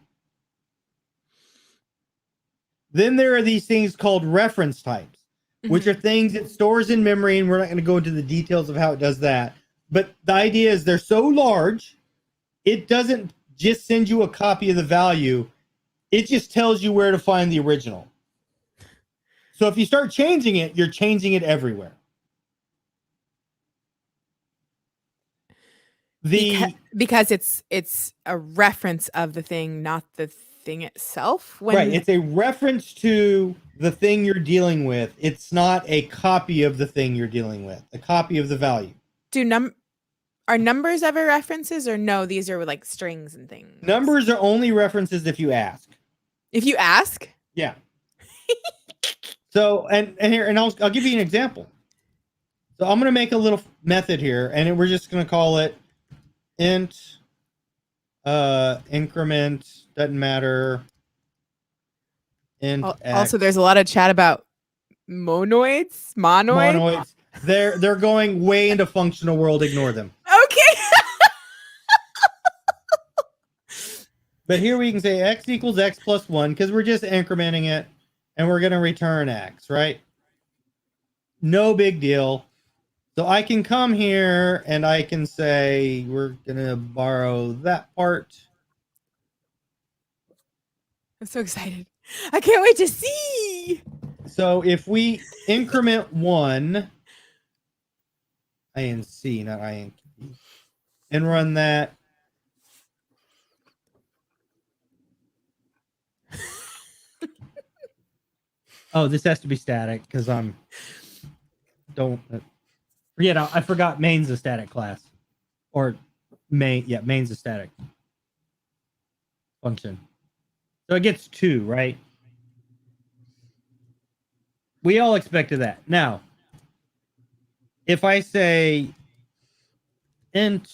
Then there are these things called reference types, which are things it stores in memory, and we're not going to go into the details of how it does that. But the idea is they're so large, it doesn't just send you a copy of the value. It just tells you where to find the original. So if you start changing it, you're changing it everywhere. Because it's a reference of the thing, not the thing itself. Right. It's a reference to the thing you're dealing with. It's not a copy of the thing you're dealing with. A copy of the value. Are numbers ever references, or no? These are like strings and things. Numbers are only references if you ask. If you ask? Yeah. So and I'll give you an example. So I'm gonna make a little method here, and we're just gonna call it int increment, doesn't matter. Int also, there's a lot of chat about monoids. They're going way into functional world. Ignore them. Okay. But here we can say x equals x plus 1 because we're just incrementing it, and we're going to return x, right? No big deal. So I can come here and I can say we're going to borrow that part. I'm so excited. I can't wait to see. So if we increment 1, INC, not INC, and run that. Oh, this has to be static because I forgot main's a static class. Or main's a static function. So it gets 2, right? We all expected that. Now, if I say int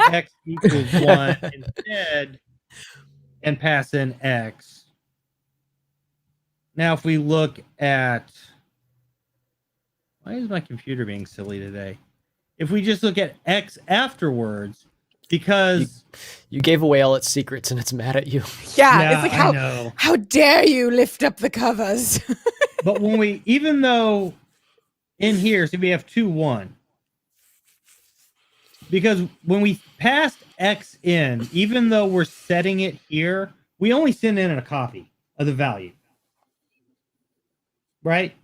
x equals 1 instead and pass in x. Now, if we look at, why is my computer being silly today? If we just look at x afterwards, because you gave away all its secrets and it's mad at you. Yeah, it's like, how dare you lift up the covers? But even though in here, so we have 2, 1. Because when we passed x in, even though we're setting it here, we only send in a copy of the value. Right?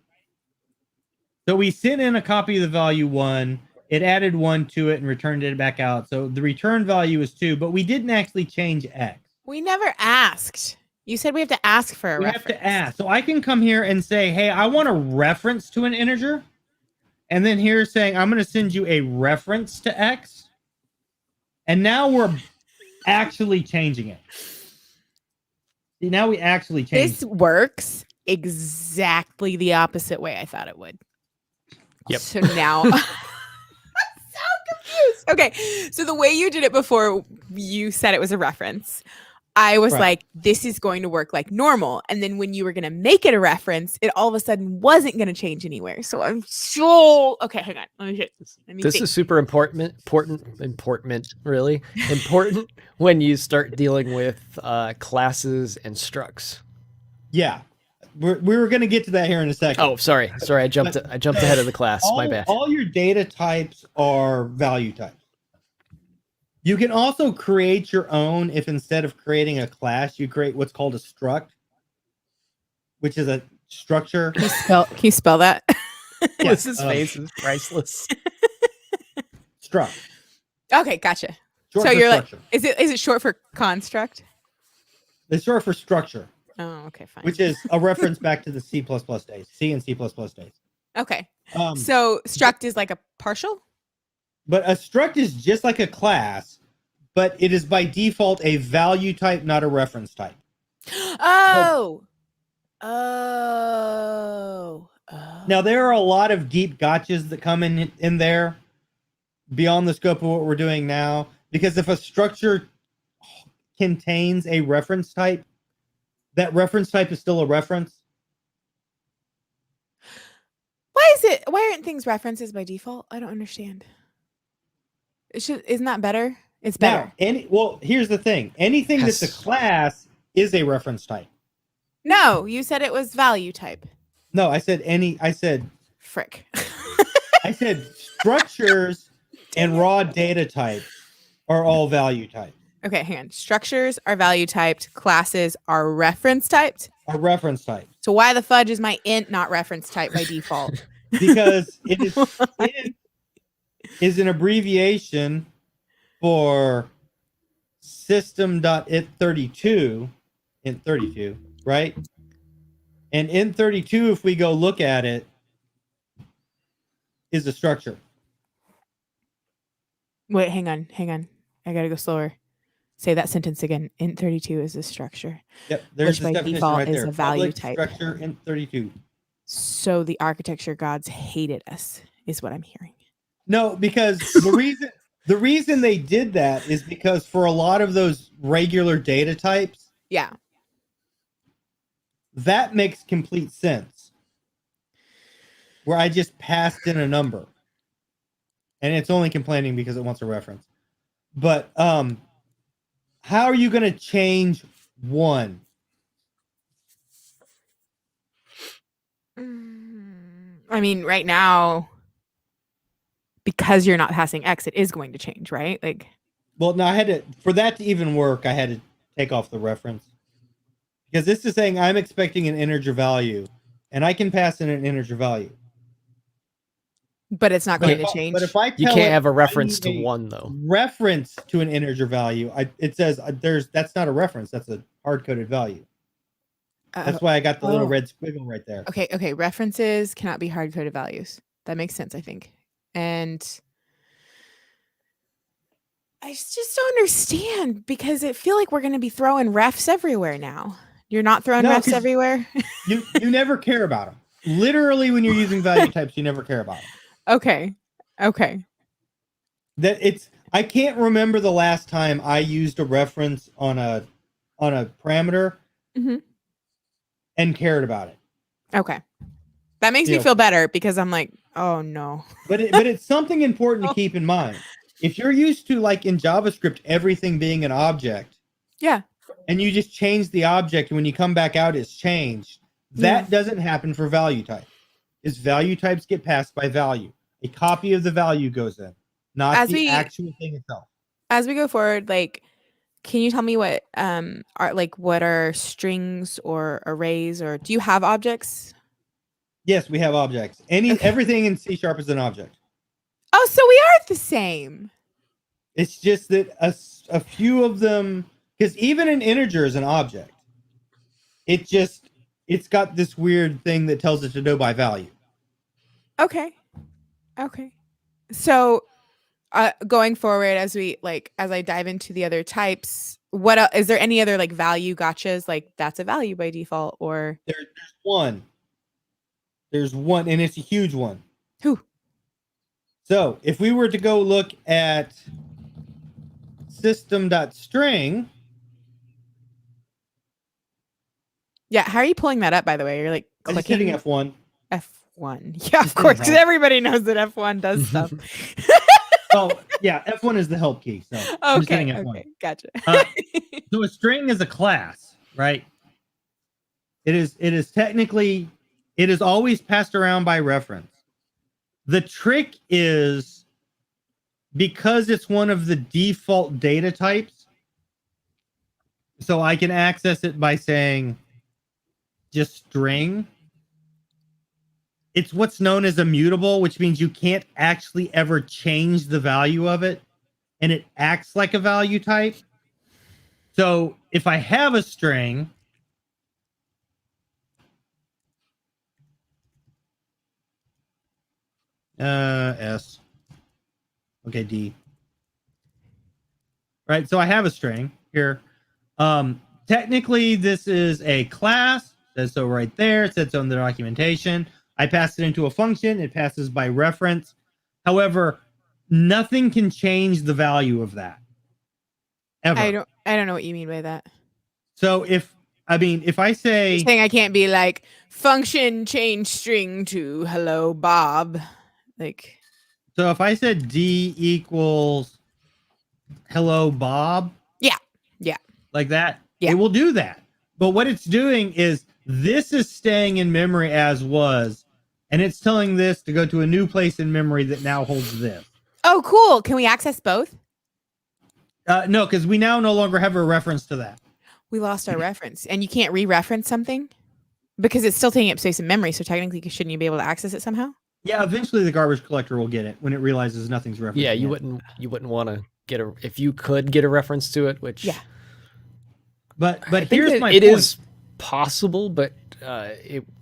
So we sent in a copy of the value 1. It added 1 to it and returned it back out. So the return value is 2, but we didn't actually change x. We never asked. You said we have to ask for a reference. We have to ask. So I can come here and say, hey, I want a reference to an integer. And then here saying, I'm going to send you a reference to x. And now we're actually changing it. See, now we actually change This works exactly the opposite way I thought it would. Yep. So now... confused. Okay, so the way you did it before, you said it was a reference. I was like, this is going to work like normal. And then when you were going to make it a reference, it all of a sudden wasn't going to change anywhere. So I'm so... Okay, hang on. Let me this think. is super important, really. Important when you start dealing with classes and structs. Yeah. We were going to get to that here in a second. Oh, sorry. I jumped ahead of the class. My bad. All your data types are value types. You can also create your own if instead of creating a class, you create what's called a struct, which is a structure. Can you spell that? Yes, his face is priceless. Struct. Okay, gotcha. Short So for you're structure. like, is it short for construct? It's short for structure. Oh, okay, fine. Which is a reference back to the C++ days, C and C++ days. Okay. So struct is like a partial? But a struct is just like a class, but it is by default a value type, not a reference type. Oh. Now, there are a lot of deep gotchas that come in there beyond the scope of what we're doing now, because if a structure contains a reference type, that reference type is still a reference. Why aren't things references by default? I don't understand. Isn't that better? It's better. Now, here's the thing. Anything that's a class is a reference type. No, you said it was value type. No, I said Frick. I said structures and raw data types are all value types. Okay, hang on. Structures are value typed. Classes are reference typed. A reference type. So why the fudge is my int not reference type by default? Because it is int is an abbreviation for system.int32, int32, right? And int32, if we go look at it, is a structure. Wait, hang on. I gotta go slower. Say that sentence again. Int32 is a structure. Yep, there's which by this definition default right is there. a value Public type. Structure int32. So the architecture gods hated us, is what I'm hearing. No, because the reason they did that is because for a lot of those regular data types, Yeah. that makes complete sense. Where I just passed in a number. And it's only complaining because it wants a reference. But how are you going to change one? I mean, right now, because you're not passing X, it is going to change, right? Like, well, no, I had to, for that to even work, I had to take off the reference. Because this is saying I'm expecting an integer value, and I can pass in an integer value. but it's not going to change. But if I tell You can't it have a reference I need to a one though. reference to an integer value, it says that's not a reference. That's a hard-coded value. That's why I got the little red squiggle right there. Okay. References cannot be hard-coded values. That makes sense, I think. And I just don't understand because I feel like we're going to be throwing refs everywhere now. You're not throwing refs everywhere? you never care about them. Literally, when you're using value types, you never care about them. Okay. I can't remember the last time I used a reference on a parameter and cared about it. Okay. That makes me feel better because I'm like, oh no. But it's something important to keep in mind. If you're used to, like in JavaScript, everything being an object, yeah, and you just change the object, and when you come back out, it's changed. That doesn't happen for value type. Is value types get passed by value. A copy of the value goes in, not the actual thing itself. As we go forward, like, can you tell me what are strings or arrays, or do you have objects? Yes, we have objects. Everything in C# is an object. Oh, so we are the same. It's just that a few of them, because even an integer is an object. It's got this weird thing that tells it to go by value. Okay. So, going forward, as I dive into the other types, what is there any other like value gotchas? Like that's a value by default, or there's one. There's one, and it's a huge one. Who? So if we were to go look at system.string. Yeah, how are you pulling that up, by the way? You're like clicking. Hitting F1. F1. Yeah, of course, because everybody knows that F1 does stuff. Oh, yeah, F1 is the help key. So okay, gotcha. So a string is a class, right? It is technically, it is always passed around by reference. The trick is, because it's one of the default data types, so I can access it by saying just string. It's what's known as immutable, which means you can't actually ever change the value of it, and it acts like a value type. So if I have a string, S. Okay, D. Right, so I have a string here. Technically, this is a class. It says so right there. It says so in the documentation. I pass it into a function. It passes by reference. However, nothing can change the value of that. Ever. I don't know what you mean by that. So if I say, you're saying I can't be like function change string to hello Bob, like. So if I said D equals hello Bob, yeah, like that, it will do that. But what it's doing is this is staying in memory as was, and it's telling this to go to a new place in memory that now holds this. Oh, cool. Can we access both? No, because we now no longer have a reference to that. We lost our reference, and you can't re-reference something because it's still taking up space in memory. So technically, shouldn't you be able to access it somehow? Yeah, eventually the garbage collector will get it when it realizes nothing's referenced. Yeah, you wouldn't want to get if you could get a reference to it, which Yeah. But I think here's my it point. is possible, but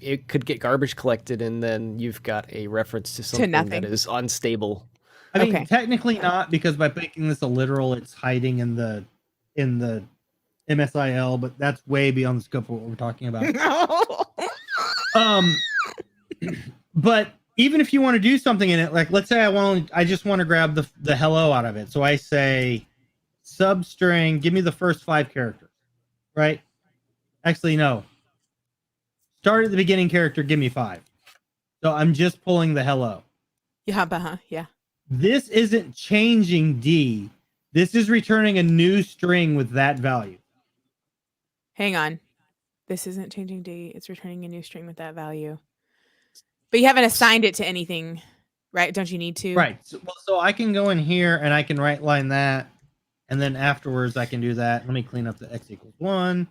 it could get garbage collected, and then you've got a reference to something that nothing. is unstable. I mean, Okay. technically not, because by making this a literal, it's hiding in the MSIL, but that's way beyond the scope of what we're talking about. But even if you want to do something in it, like let's say I just want to grab the hello out of it, so I say substring, give me the first 5 characters, right? Actually, no. Start at the beginning character, give me 5. So I'm just pulling the hello. Yeah. This isn't changing D. This is returning a new string with that value. Hang on. This isn't changing D. It's returning a new string with that value. But you haven't assigned it to anything, right? Don't you need to? Right. So I can go in here and I can right line that. And then afterwards I can do that. Let me clean up the x equals 1.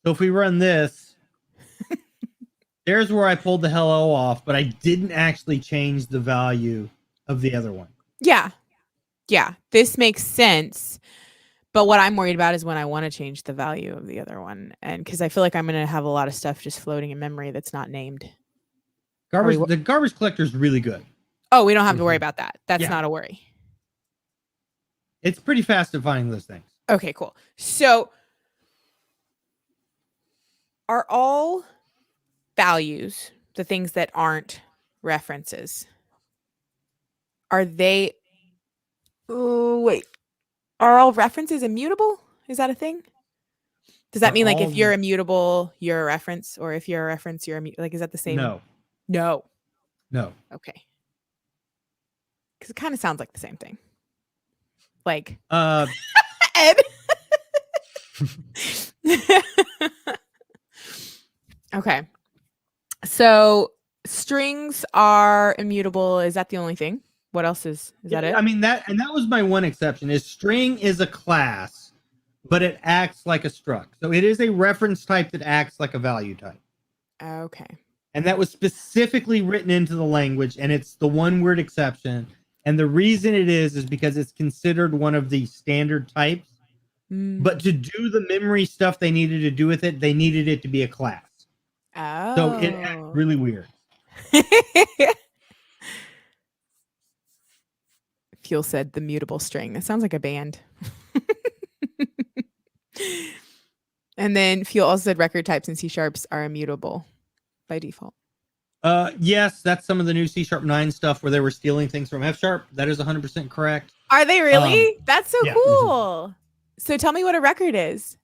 So if we run this, there's where I pulled the hello off, but I didn't actually change the value of the other one. Yeah. This makes sense. But what I'm worried about is when I want to change the value of the other one. And because I feel like I'm going to have a lot of stuff just floating in memory that's not named. The garbage collector is really good. Oh, we don't have to worry about that. That's Yeah. not a worry. It's pretty fast at finding those things. Okay, cool. So are all values, the things that aren't references, are they... Oh, wait. Are all references immutable? Is that a thing? Does that mean like if you're immutable, you're a reference, or if you're a reference, you're like, is that the same? No. Okay. Because it kind of sounds like the same thing. Like Ed. Okay. So strings are immutable. Is that the only thing? What else is that it? I mean, that was my one exception, is string is a class, but it acts like a struct. So it is a reference type that acts like a value type. Okay. And that was specifically written into the language, and it's the one word exception. And the reason it is because it's considered one of the standard types. But to do the memory stuff they needed to do with it, they needed it to be a class. Oh. So it acts really weird. Fuel said the mutable string. That sounds like a band. And then Fuel also said record types in C# are immutable by default. Yes, that's some of the new C# 9 stuff where they were stealing things from F#. That is 100% correct. Are they really? That's so yeah. cool. So tell me what a record is.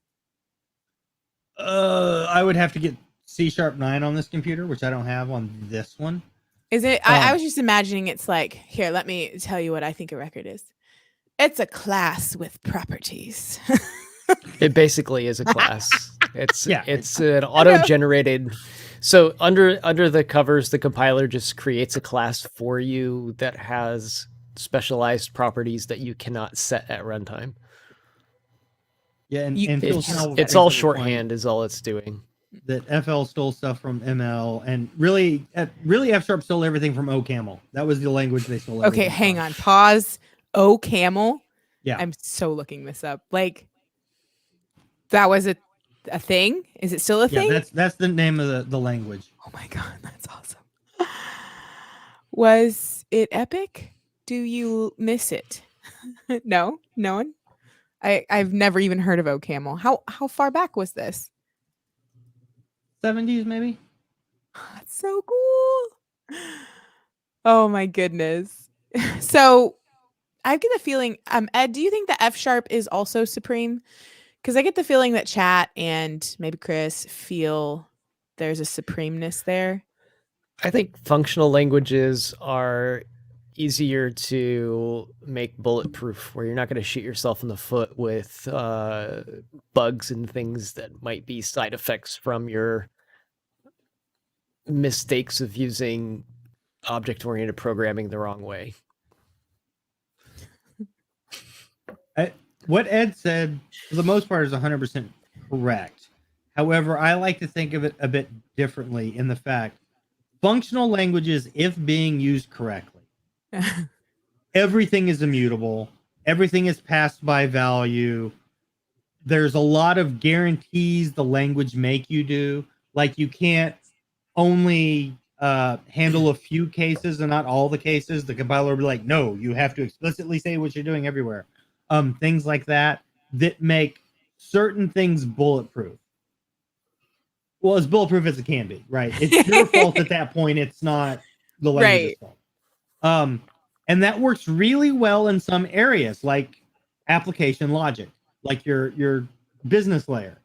I would have to get C# 9 on this computer, which I don't have on this one. Is it? I was just imagining it's like, here, let me tell you what I think a record is. It's a class with properties. It basically is a class. It's Yeah. it's an auto-generated. So under the covers, the compiler just creates a class for you that has specialized properties that you cannot set at runtime. Yeah, and It's all shorthand is all it's doing. That FL stole stuff from ML, and really F# stole everything from OCaml. That was the language they stole. Okay, hang on. Pause. OCaml. Yeah. I'm so looking this up. Like, that was a thing? Is it still a thing? Yeah, that's the name of the language. Oh my god, that's awesome. Was it epic? Do you miss it? No one. I've never even heard of OCaml. How far back was this? 70s maybe. That's so cool. Oh my goodness. So I get the feeling, Ed, do you think the F# is also supreme? Because I get the feeling that chat and maybe Chris feel there's a supremeness there. I think functional languages are easier to make bulletproof, where you're not going to shoot yourself in the foot with bugs and things that might be side effects from your mistakes of using object-oriented programming the wrong way. What Ed said, for the most part, is 100% correct. However, I like to think of it a bit differently in the fact functional languages, if being used correctly, everything is immutable. Everything is passed by value. There's a lot of guarantees the language make you do. Like you can't only handle a few cases and not all the cases. The compiler will be like, no, you have to explicitly say what you're doing everywhere. Things like that make certain things bulletproof. Well, as bulletproof as it can be, right? It's your fault at that point. It's not the language's fault. And that works really well in some areas, like application logic, like your business layer.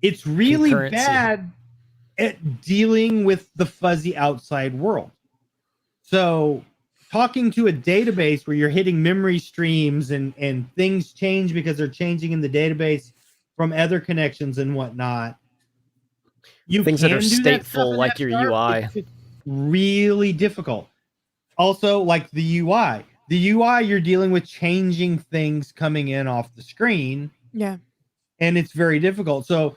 It's really bad at dealing with the fuzzy outside world. So talking to a database where you're hitting memory streams and things change because they're changing in the database from other connections and whatnot. Things that are stateful, like your UI. It's really difficult. Also, like the UI. The UI, you're dealing with changing things coming in off the screen. Yeah. And it's very difficult. So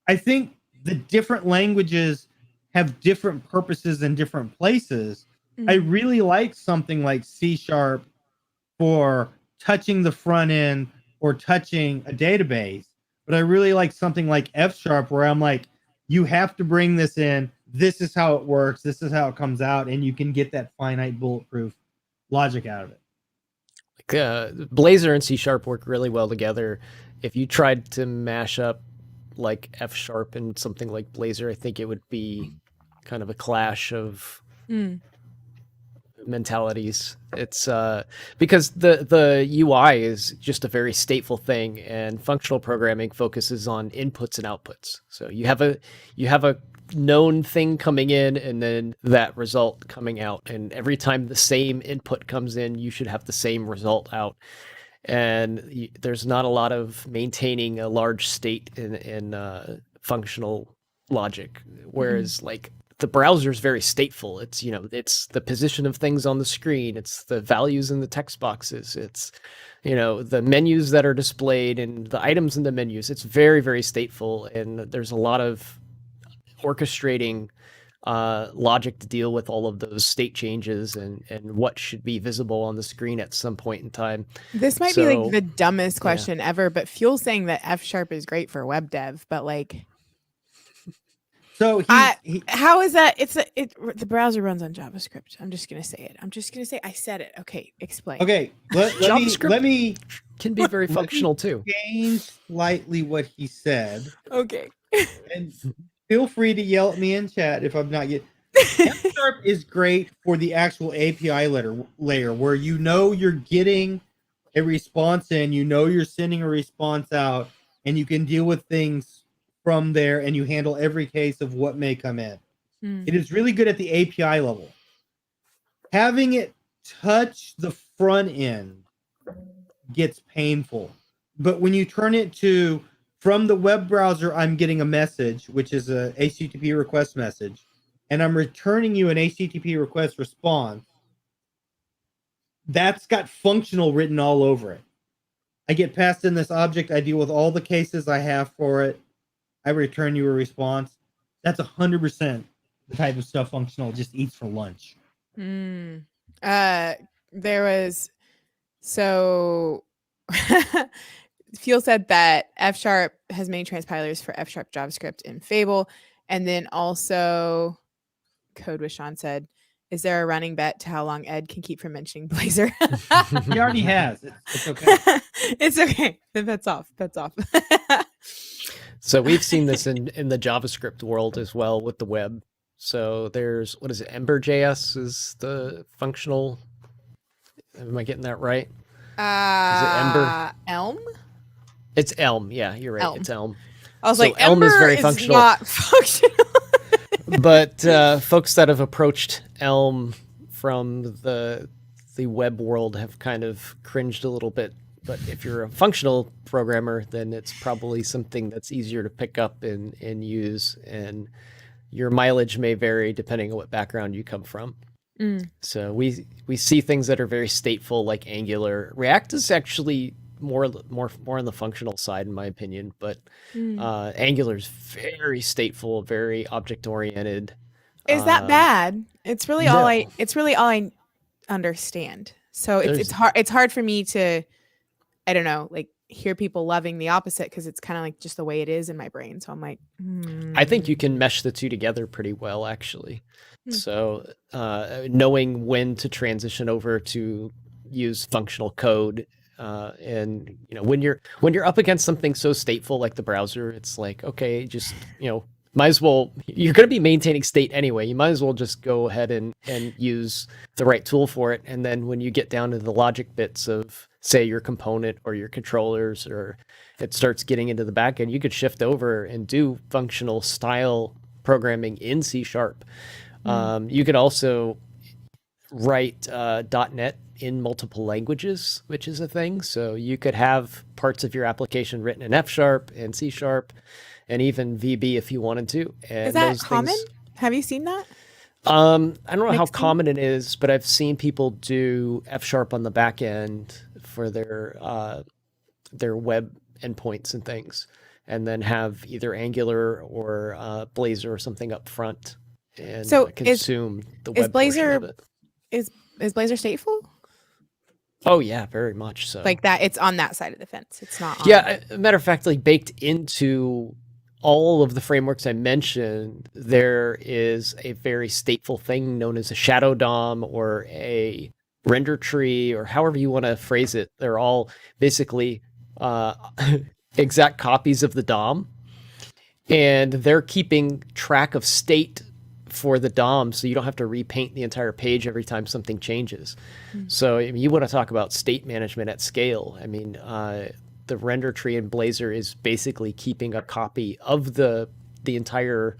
I think the different languages have different purposes in different places. Mm-hmm. I really like something like C# for touching the front end or touching a database. But I really like something like F# where I'm like, you have to bring this in. This is how it works. This is how it comes out. And you can get that finite bulletproof logic out of it. Blazor and C# work really well together. If you tried to mash up like F# and something like Blazor, I think it would be kind of a clash of mentalities. It's because the UI is just a very stateful thing, and functional programming focuses on inputs and outputs. So you have a known thing coming in and then that result coming out, and every time the same input comes in, you should have the same result out. And there's not a lot of maintaining a large state in functional logic, whereas like the browser is very stateful. It's, it's the position of things on the screen. It's the values in the text boxes. It's, the menus that are displayed and the items in the menus. It's very, very stateful. And there's a lot of orchestrating logic to deal with all of those state changes and what should be visible on the screen at some point in time. This might be like the dumbest question ever, but Fuel's saying that F# is great for web dev, but like, so how is that? The browser runs on JavaScript. I'm just gonna say it. I said it. Okay, explain. Okay, let me can be very functional too. Change slightly what he said. Okay. And feel free to yell at me in chat if I'm not getting. F# is great for the actual API layer where you're getting a response in, you're sending a response out, and you can deal with things from there, and you handle every case of what may come in. It is really good at the API level. Having it touch the front end gets painful. But when you turn it to, from the web browser, I'm getting a message, which is a HTTP request message, and I'm returning you an HTTP request response, that's got functional written all over it. I get passed in this object, I deal with all the cases I have for it, I return you a response. That's 100% the type of stuff functional just eats for lunch. There was, so Fuel said that F# has many transpilers for F# JavaScript in Fable. And then also Code with Sean said, is there a running bet to how long Ed can keep from mentioning Blazor? He already has. It's okay. It's okay. The bet's off. So we've seen this in the JavaScript world as well with the web. So there's, what is it? Ember.js is the functional. Am I getting that right? Is it Ember? Elm? It's Elm. Yeah, you're right. Elm. It's Elm. I was so like, Elm Ember is very is functional. not functional. But folks that have approached Elm from the web world have kind of cringed a little bit. But if you're a functional programmer, then it's probably something that's easier to pick up and use. And your mileage may vary depending on what background you come from. So we see things that are very stateful, like Angular. React is actually more on the functional side, in my opinion. But Angular is very stateful, very object oriented. Is that bad? It's really all No. I understand. So it's There's- hard. It's hard for me to, I don't know, like hear people loving the opposite because it's kind of like just the way it is in my brain. So I'm like, I think you can mesh the two together pretty well, actually. Hmm. So knowing when to transition over to use functional code, and when you're up against something so stateful like the browser, it's like, okay, just might as well, you're going to be maintaining state anyway. You might as well just go ahead and use the right tool for it. And then when you get down to the logic bits of, say, your component or your controllers, or it starts getting into the back end, you could shift over and do functional style programming in C#. You could also write .NET in multiple languages, which is a thing. So you could have parts of your application written in F# and C#, and even VB if you wanted to. And is that those common? things, Have you seen that? I don't know how Mixing? common it is, but I've seen people do F# on the back end for their web endpoints and things, and then have either Angular or Blazor or something up front, and So consume the is web portion Blazor of it. is Blazor stateful? Oh yeah, very much so. Like that, it's on that side of the fence. It's not on Yeah, a matter of fact, like baked into all of the frameworks I mentioned, there is a very stateful thing known as a shadow DOM or a render tree, or however you want to phrase it. They're all basically exact copies of the DOM, and they're keeping track of state for the DOM, so you don't have to repaint the entire page every time something changes. So I mean, you want to talk about state management at scale. I mean, the render tree in Blazor is basically keeping a copy of the entire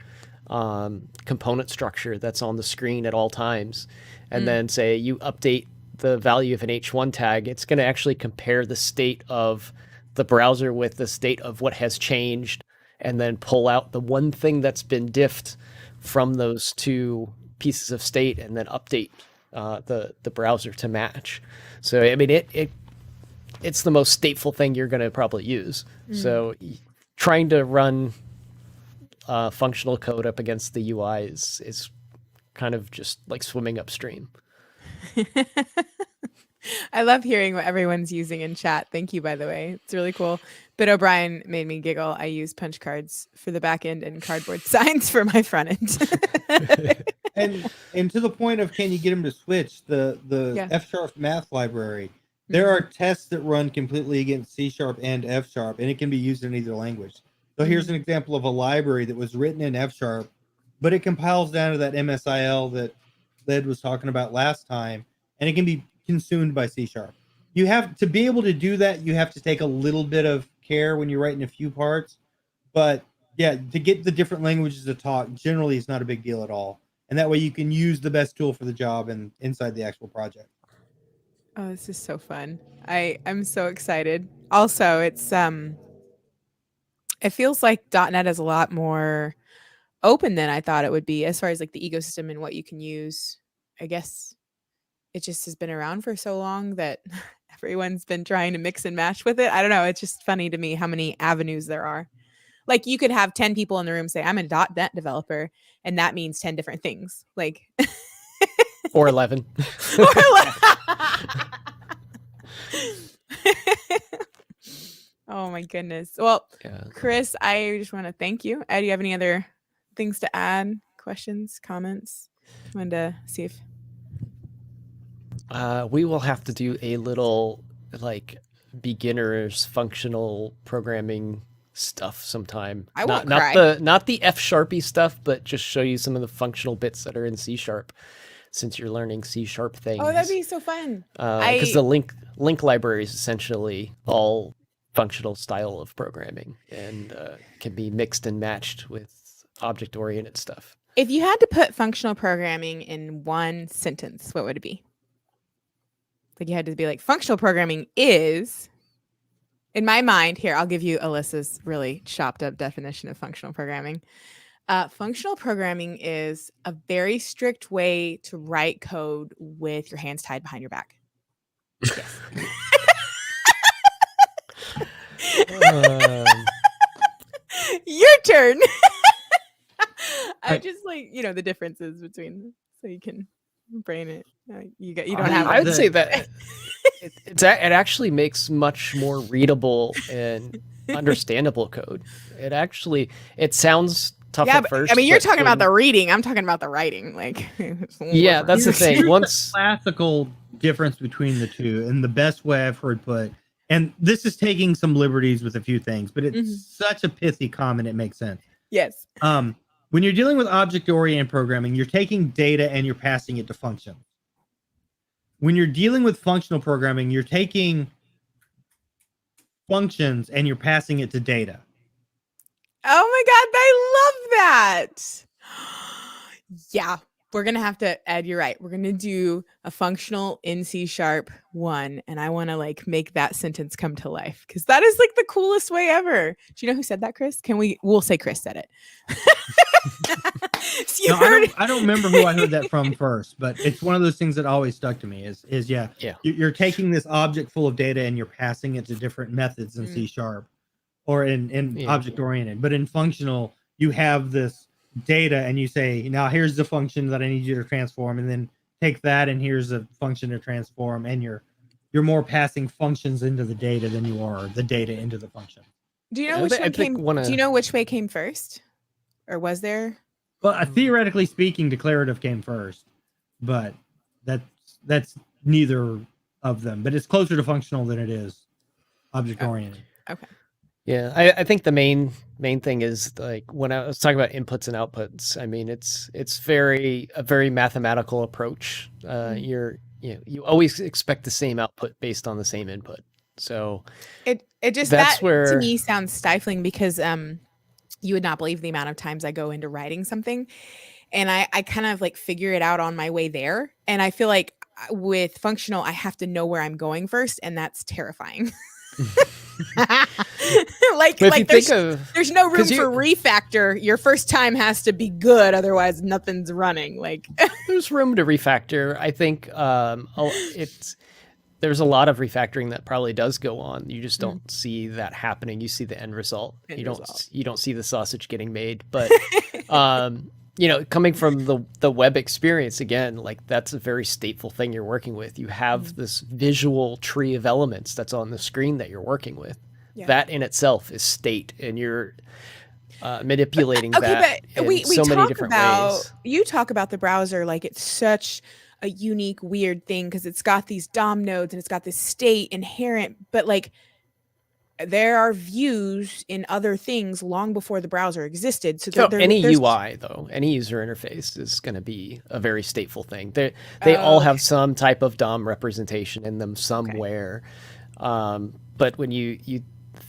component structure that's on the screen at all times. And then say you update the value of an H1 tag, it's going to actually compare the state of the browser with the state of what has changed, and then pull out the one thing that's been diffed from those two pieces of state, and then update the browser to match. So I mean, it's the most stateful thing you're going to probably use. So trying to run functional code up against the UI is kind of just like swimming upstream. I love hearing what everyone's using in chat. Thank you, by the way. It's really cool. But O'Brien made me giggle. I use punch cards for the back end and cardboard signs for my front end. And to the point of, can you get them to switch the Yeah. F# math library? There are tests that run completely against C# and F#, and it can be used in either language. So here's an example of a library that was written in F#, but it compiles down to that MSIL that Led was talking about last time, and it can be consumed by C#. You have to be able to do that. You have to take a little bit of care when you're writing a few parts, but yeah, to get the different languages to talk generally is not a big deal at all. And that way you can use the best tool for the job and inside the actual project. Oh, this is so fun. I'm so excited. Also, it's it feels like .NET is a lot more open than I thought it would be as far as like the ecosystem and what you can use. I guess it just has been around for so long that everyone's been trying to mix and match with it. I don't know. It's just funny to me how many avenues there are. Like you could have 10 people in the room say, I'm a .NET developer, and that means 10 different things. Like Or 11. Oh my goodness. Well, Yeah. Chris, I just want to thank you. Do you have any other things to add? Questions, comments? I wanted to see if We will have to do a little like beginners functional programming stuff sometime. I won't not cry. not the F# stuff, but just show you some of the functional bits that are in C#, since you're learning C# things. Oh, that'd be so fun. Because the link library is essentially all functional style of programming, and can be mixed and matched with object-oriented stuff. If you had to put functional programming in one sentence, what would it be? Like you had to be like, functional programming is, in my mind, here, I'll give you Alyssa's really chopped up definition of functional programming. Functional programming is a very strict way to write code with your hands tied behind your back. Yes. Um, Your turn. I just like, the differences between, so you can brain it. You don't have. I would say that it actually makes much more readable and understandable code. It sounds tough at first. I mean, you're talking about the reading. I'm talking about the writing. Like, yeah, that's the thing. Here's the classical difference between the two, and the best way I've heard put, and this is taking some liberties with a few things, but it's such a pithy comment, it makes sense. Yes. When you're dealing with object-oriented programming, you're taking data and you're passing it to functions. When you're dealing with functional programming, you're taking functions and you're passing it to data. Oh my God, I love that. Yeah, we're going to have to, Ed, you're right. We're going to do a functional in C#1, and I want to like make that sentence come to life because that is like the coolest way ever. Do you know who said that, Chris? We'll say Chris said it. No, I don't remember who I heard that from first, but it's one of those things that always stuck to me is you're taking this object full of data and you're passing it to different methods in C# or in object oriented. But in functional, you have this data and you say, now here's the function that I need you to transform, and then take that and here's a function to transform, and you're more passing functions into the data than you are the data into the function. Do you know Do you know which way came first? Or was there? Well, theoretically speaking, declarative came first, but that's neither of them. But it's closer to functional than it is object oriented. Okay. Yeah, I think the main thing is like when I was talking about inputs and outputs. I mean, it's a very mathematical approach. You always expect the same output based on the same input. So it just that where to me sounds stifling because you would not believe the amount of times I go into writing something and I kind of like figure it out on my way there. And I feel like with functional, I have to know where I'm going first. And that's terrifying. There's no room for refactor. Your first time has to be good. Otherwise nothing's running. Like there's room to refactor. I think there's a lot of refactoring that probably does go on. You just don't see that happening. You see the end result. You don't see the sausage getting made. But coming from the web experience again, like that's a very stateful thing you're working with. You have this visual tree of elements that's on the screen that you're working with. Yeah. That in itself is state, and you're manipulating that in so many different ways. You talk about the browser like it's such a unique, weird thing because it's got these DOM nodes and it's got this state inherent, but like there are views in other things long before the browser existed. So any UI though, any user interface is going to be a very stateful thing. They all have some type of DOM representation in them somewhere. Okay. But when you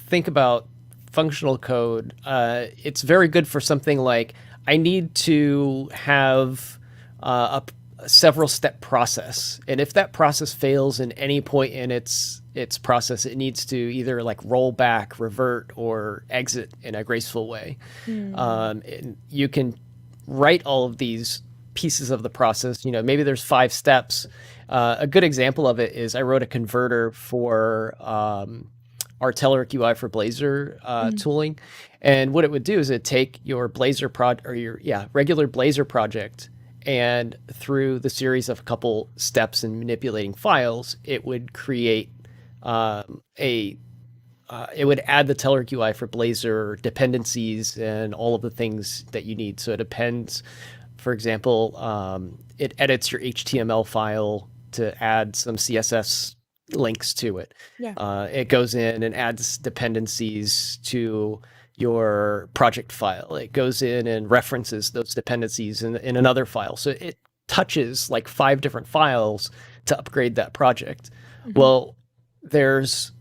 think about functional code, it's very good for something like I need to have a several step process, and if that process fails in any point in its process, it needs to either like roll back, revert, or exit in a graceful way. And you can write all of these pieces of the process. Maybe there's 5 steps. A good example of it is I wrote a converter for our Telerik UI for Blazor tooling, and what it would do is it'd take your Blazor regular Blazor project, and through the series of a couple steps in manipulating files, it would create it would add the Telerik UI for Blazor dependencies and all of the things that you need. So it depends, for example, it edits your HTML file to add some CSS links to it. Yeah. It goes in and adds dependencies to your project file. It goes in and references those dependencies in another file. So it touches like 5 different files to upgrade that project. Well, there's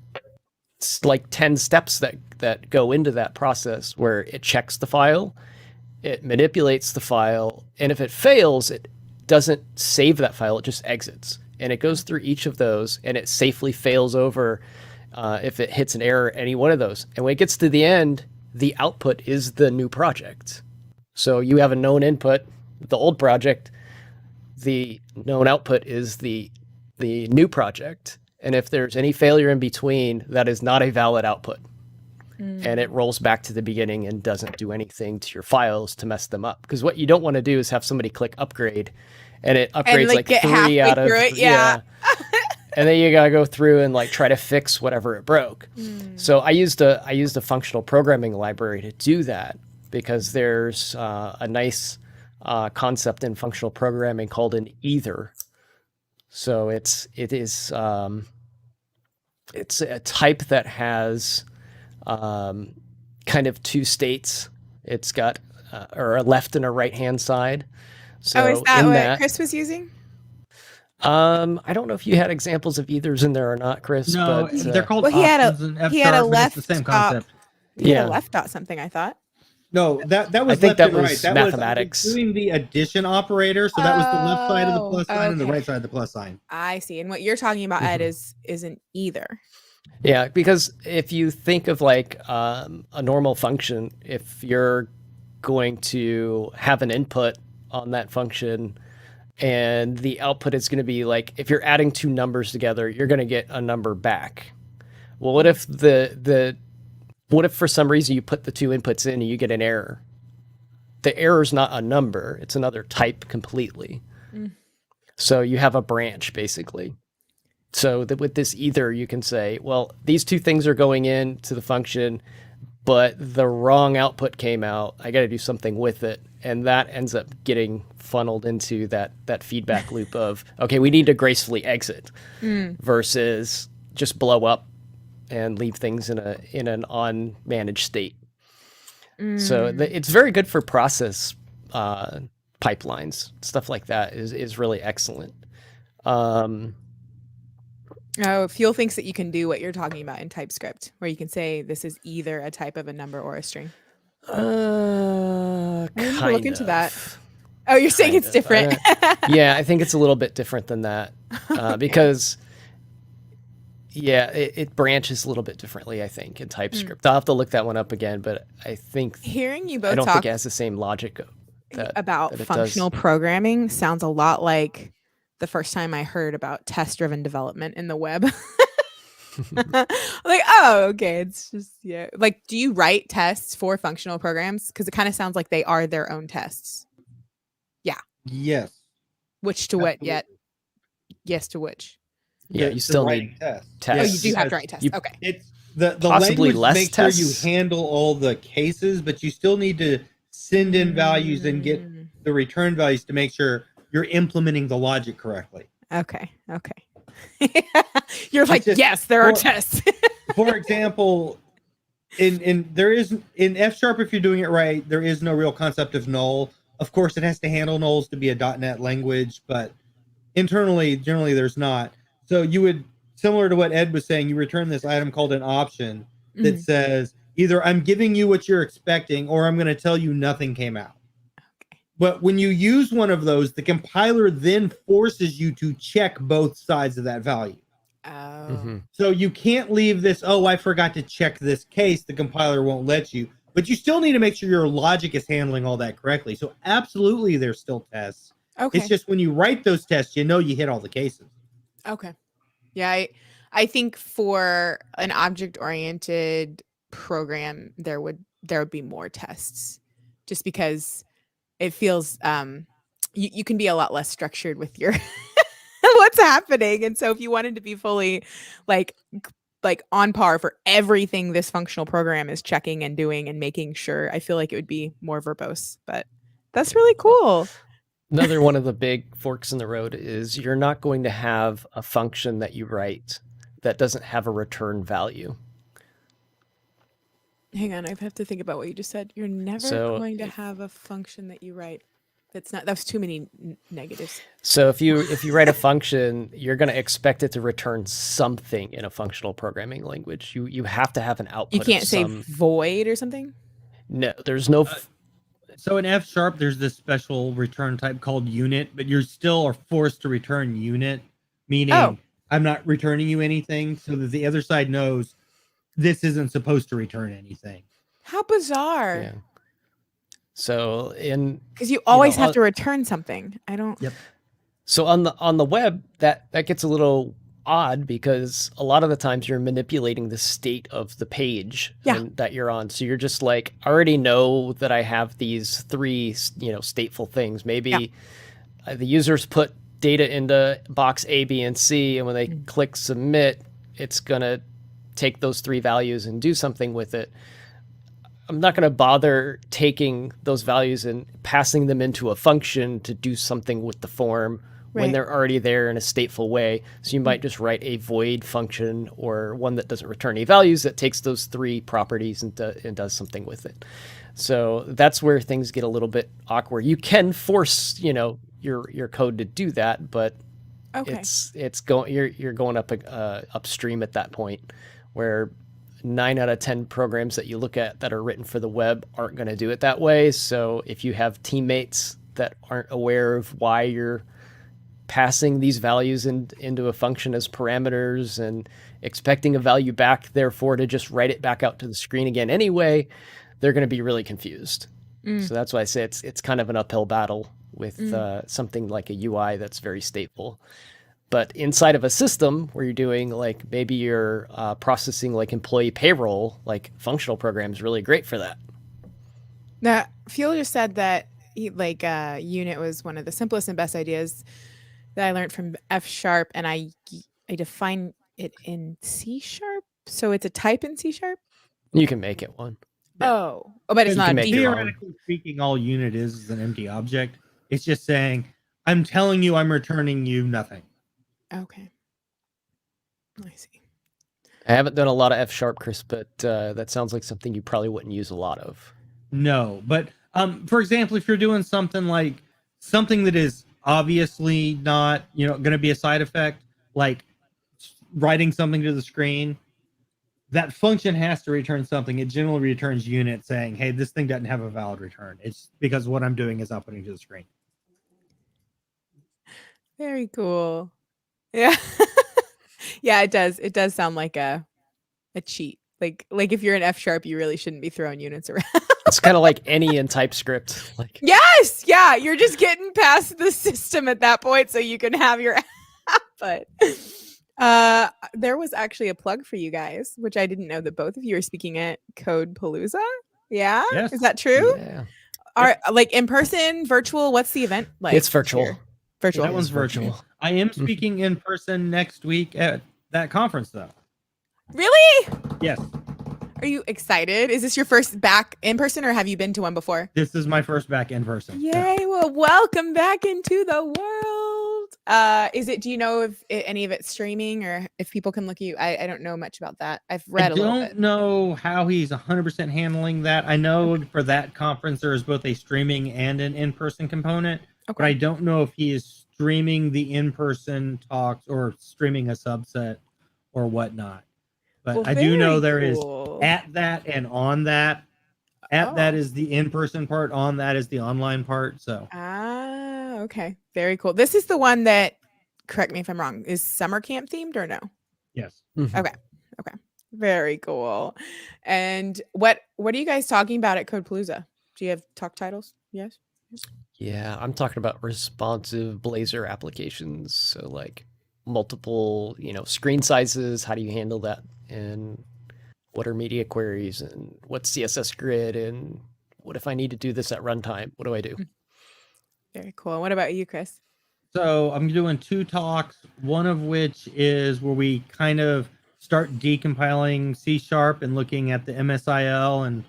like 10 steps that go into that process where it checks the file, it manipulates the file, and if it fails, it doesn't save that file, it just exits. And it goes through each of those and it safely fails over if it hits an error, any one of those. And when it gets to the end, the output is the new project. So you have a known input, the old project, the known output is the new project. And if there's any failure in between, that is not a valid output. and it rolls back to the beginning and doesn't do anything to your files to mess them up. Because what you don't want to do is have somebody click upgrade, and it upgrades like, get 3 out of it, yeah. And then you gotta go through and like try to fix whatever it broke. So I used a functional programming library to do that, because there's a nice concept in functional programming called an either. So it's a type that has kind of two states. It's got or a left and a right hand side. So is that in what Chris was using? I don't know if you had examples of ethers in there or not, Chris. No, but, they're called Well, he had options in F he had a sharp, but left it's the same stop. concept. He had Yeah. a left dot something, I thought. No, that was I think left that and was right. That mathematics. was doing the addition operator, so that was the left side of the plus sign and the okay. right side of the plus sign. I see. And what you're talking about, Ed, isn't either. Yeah, because if you think of like a normal function, if you're going to have an input on that function and the output is going to be like, if you're adding two numbers together, you're going to get a number back. Well, what if what if for some reason you put the two inputs in and you get an error? The error is not a number, it's another type completely. So you have a branch basically. So that with this either, you can say, well, these two things are going into the function, but the wrong output came out. I got to do something with it. And that ends up getting funneled into that feedback loop of, okay, we need to gracefully exit versus just blow up and leave things in an unmanaged state. So it's very good for process pipelines. Stuff like that is really excellent. Fuel thinks that you can do what you're talking about in TypeScript, where you can say this is either a type of a number or a string. I need to look into that. Oh, you're saying it's different? Yeah, I think it's a little bit different than that because, yeah, it branches a little bit differently, I think, in TypeScript. I'll have to look that one up again, but I think hearing you both I don't talk think it has the same logic about functional programming sounds a lot like the first time I heard about test-driven development in the web. Like, oh, okay, it's just, yeah. Like, do you write tests for functional programs? Because it kind of sounds like they are their own tests. Yeah. Yes. Which to what yet? Yes to which? Yeah, you still need tests. Oh, you do have to write tests. Okay. It's the Possibly language less makes tests. sure you handle all the cases, but you still need to send in values and get the return values to make sure you're implementing the logic correctly. Okay. You're like, yes, there are tests. For example, in F sharp, if you're doing it right, there is no real concept of null. Of course, it has to handle nulls to be a .NET language, but internally, generally, there's not. So you would, similar to what Ed was saying, you return this item called an option that says either I'm giving you what you're expecting or I'm going to tell you nothing came out. But when you use one of those, the compiler then forces you to check both sides of that value. Oh. So you can't leave this, oh, I forgot to check this case. The compiler won't let you. But you still need to make sure your logic is handling all that correctly. So absolutely, there's still tests. Okay. It's just when you write those tests, you know you hit all the cases. Okay. Yeah, I think for an object-oriented program, there would be more tests, just because it feels you can be a lot less structured with your what's happening. And so if you wanted to be fully like on par for everything this functional program is checking and doing and making sure, I feel like it would be more verbose. But that's really cool. Another one of the big forks in the road is you're not going to have a function that you write that doesn't have a return value. Hang on, I have to think about what you just said. You're never going to have a function that you write that's too many negatives. So if you write a function, you're going to expect it to return something in a functional programming language. You have to have an output. You can't say void or something? No, there's no So in F sharp, there's this special return type called unit, but you still are forced to return unit, meaning I'm not returning you anything, so that the other side knows this isn't supposed to return anything. How bizarre. Yeah. So because you always have to return something. I don't. Yep. So on the web, that gets a little odd because a lot of the times you're manipulating the state of the page Yeah. that you're on. So you're just like, I already know that I have these three, stateful things. Maybe the users put data into box A, B, and C, and when they click submit, it's going to take those three values and do something with it. I'm not going to bother taking those values and passing them into a function to do something with the form when they're already there in a stateful way. So you might just write a void function or one that doesn't return any values that takes those three properties and does something with it. So that's where things get a little bit awkward. You can force, your code to do that, but you're going up upstream at that point, where 9 out of 10 programs that you look at that are written for the web aren't going to do it that way. So if you have teammates that aren't aware of why you're passing these values into a function as parameters and expecting a value back, therefore to just write it back out to the screen again anyway, they're going to be really confused. So that's why I say it's kind of an uphill battle with something like a UI that's very stateful. But inside of a system where you're doing like maybe you're processing like employee payroll, like functional programs, really great for that. Now, Fuel just said that unit was one of the simplest and best ideas that I learned from F#, and I define it in C#. So it's a type in C#. You can make it one. Oh, but it's not theoretically speaking. All unit is an empty object. It's just saying, I'm telling you, I'm returning you nothing. Okay. I see. I haven't done a lot of F#, Chris, but that sounds like something you probably wouldn't use a lot of. No, but for example, if you're doing something that is obviously not, going to be a side effect, like writing something to the screen, that function has to return something. It generally returns unit saying, hey, this thing doesn't have a valid return. It's because what I'm doing is outputting to the screen. Very cool. Yeah. Yeah, it does. It does sound like a cheat. Like if you're in F#, you really shouldn't be throwing units around. It's kind of like any in TypeScript. Like yes, yeah, you're just getting past the system at that point so you can have your output. There was actually a plug for you guys, which I didn't know that both of you were speaking at Codepalooza. Yeah? Yes. Is that true? Yeah. Are like in person, virtual? What's the event like? It's virtual. Here? Virtual. That one's virtual. I am speaking in person next week at that conference, though. Really? Yes. Are you excited? Is this your first back in person, or have you been to one before? This is my first back in person. Yay! Well, welcome back into the world. Do you know if any of it's streaming, or if people can look at you? I don't know much about that. I've read a little bit. I don't know how he's 100% handling that. I know for that conference there is both a streaming and an in-person component, but I don't know if he is streaming the in-person talks or streaming a subset or whatnot. But I do know there is at that and on that. At that is the in-person part. On that is the online part. So. Okay. Very cool. This is the one that, correct me if I'm wrong, is summer camp themed or no? Yes. Mm-hmm. Okay. Very cool. And what are you guys talking about at Codepalooza? Do you have talk titles? Yes. Yeah, I'm talking about responsive Blazor applications. So like multiple, screen sizes. How do you handle that? And what are media queries? And what's CSS grid? And what if I need to do this at runtime? What do I do? Very cool. What about you, Chris? So I'm doing 2 talks, one of which is where we kind of start decompiling C# and looking at the MSIL and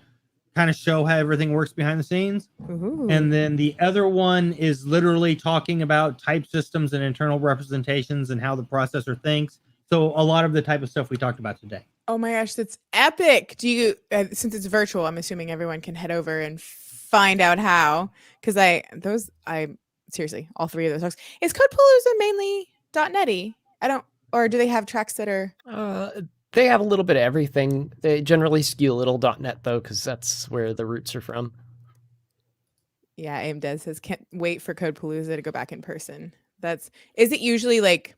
kind of show how everything works behind the scenes. Ooh. And then the other one is literally talking about type systems and internal representations and how the processor thinks. So a lot of the type of stuff we talked about today. Oh my gosh, that's epic. Do you, since it's virtual, I'm assuming everyone can head over and find out how, because I seriously, all 3 of those talks. Is Codepalooza mainly .NET-y? Or do they have tracks that are? They have a little bit of everything. They generally skew a little .NET though, because that's where the roots are from. Yeah, Aim Dead says can't wait for Codepalooza to go back in person. Is it usually like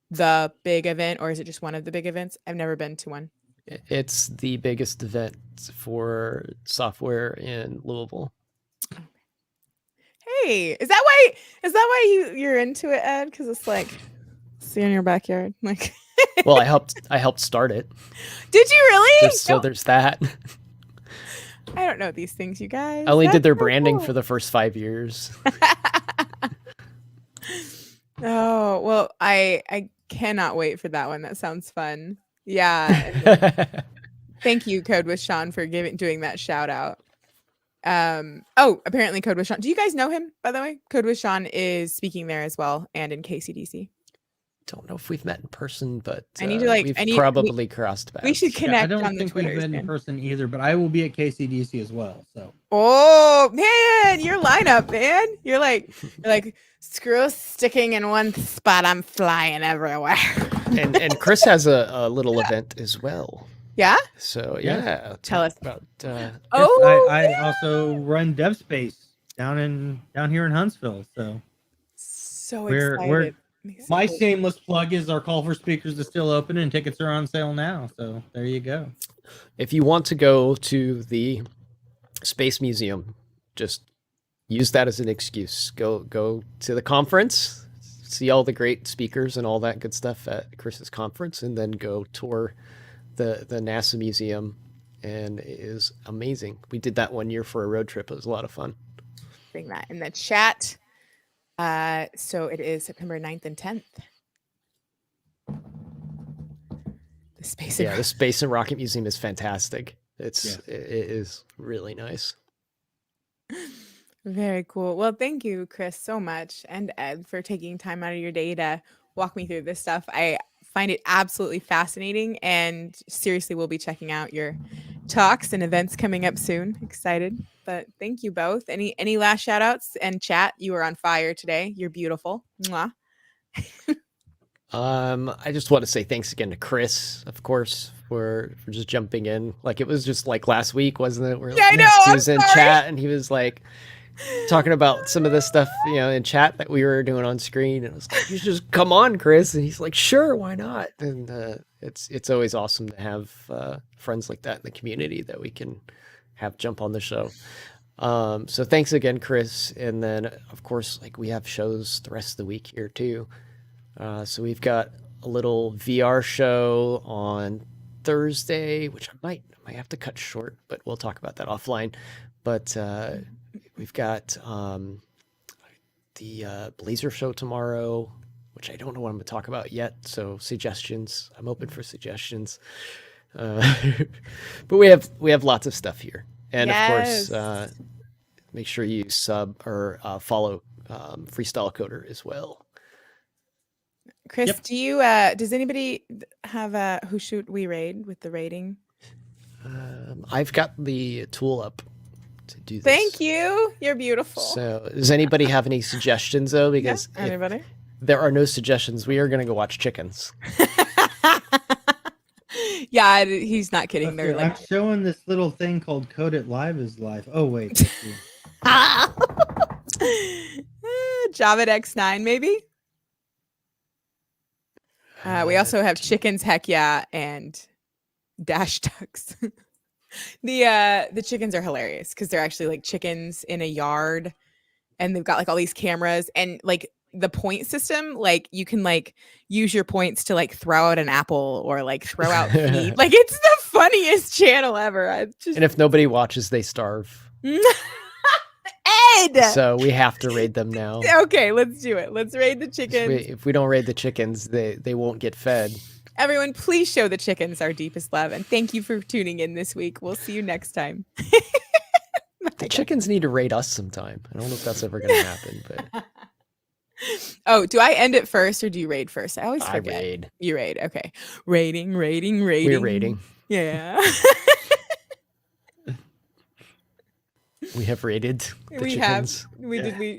the big event, or is it just one of the big events? I've never been to one. It's the biggest event for software in Louisville. Hey, is that why you're into it, Ed? Because it's See in your backyard. Like, Well, I helped start it. did you really? So there's that. I don't know these things, you guys. I only did their That's so branding cool. for the first 5 years. Oh, well, I cannot wait for that one. That sounds fun. Yeah. Thank you, Code with Sean, for doing that shout out. Oh, apparently Code with Sean. Do you guys know him, by the way? Code with Sean is speaking there as well and in KCDC. Don't know if we've met in person, but I need to, like, we've probably crossed paths. We should Yeah, connect I don't on the think we've Twitters, been in man. person either, but I will be at KCDC as well. So. Oh man, your lineup, man. You're like screw sticking in one spot. I'm flying everywhere. and Chris has a little event as well. Yeah. So Yeah. yeah, Tell us about. Oh, I also run DevSpace down here in Huntsville. So so we're excited. my shameless plug is our call for speakers is still open and tickets are on sale now. So there you go. If you want to go to the Space Museum, just use that as an excuse. Go to the conference, see all the great speakers and all that good stuff at Chris's conference, and then go tour the NASA Museum, and it is amazing. We did that one year for a road trip. It was a lot of fun. Bring that in the chat. So it is September 9th and 10th. The space. Yeah, the Space and Rocket Museum is fantastic. It Yeah. is really nice. Very cool. Well, thank you, Chris, so much, and Ed, for taking time out of your day to walk me through this stuff. I find it absolutely fascinating, and seriously, we'll be checking out your talks and events coming up soon. Excited. But thank you both. Any last shout outs? And chat, you are on fire today. You're beautiful. Mwah. I just want to say thanks again to Chris, of course, for just jumping in. Like, it was just like last week, wasn't it? Where, Yeah, I know, he I'm was in sorry. chat and he was like talking about some of the stuff, in chat that we were doing on screen. And I was like, you should just come on, Chris. And he's like, sure, why not? And it's always awesome to have friends like that in the community that we can have jump on the show. So thanks again, Chris. And then, of course, like, we have shows the rest of the week here too. So we've got a little VR show on Thursday, which I might have to cut short, but we'll talk about that offline. But we've got the Blazer show tomorrow, which I don't know what I'm going to talk about yet. So suggestions, I'm open for suggestions. But we have lots of stuff here, and Yes. of course, make sure you sub or follow Freestyle Coder as well. Chris, Yep. do you does anybody have a who should we raid with the rating? I've got the tool up to do this. Thank you. You're beautiful. So, does anybody have any suggestions though? Because if Anybody? there are no suggestions, we are going to go watch chickens. Yeah, he's not kidding. Okay, They're like I'm showing this little thing called Code It Live is live. Oh wait, let's see. Java X9 maybe. We also have chickens, heck yeah, and dash ducks. The chickens are hilarious because they're actually like chickens in a yard, and they've got like all these cameras and like the point system. Like you can like use your points to like throw out an apple or like throw out feed. Like it's the funniest channel ever. I just And if nobody watches, they starve. Ed. So we have to raid them now. Okay, let's do it. Let's raid the chickens. If we don't raid the chickens, they won't get fed. Everyone, please show the chickens our deepest love. And thank you for tuning in this week. We'll see you next time. The chickens need to raid us sometime. I don't know if that's ever going to happen, but Oh, do I end it first or do you raid first? I always I forget. raid. You raid. Okay. Rating. We're raiding. Yeah. We have raided the we have. chickens. We did. We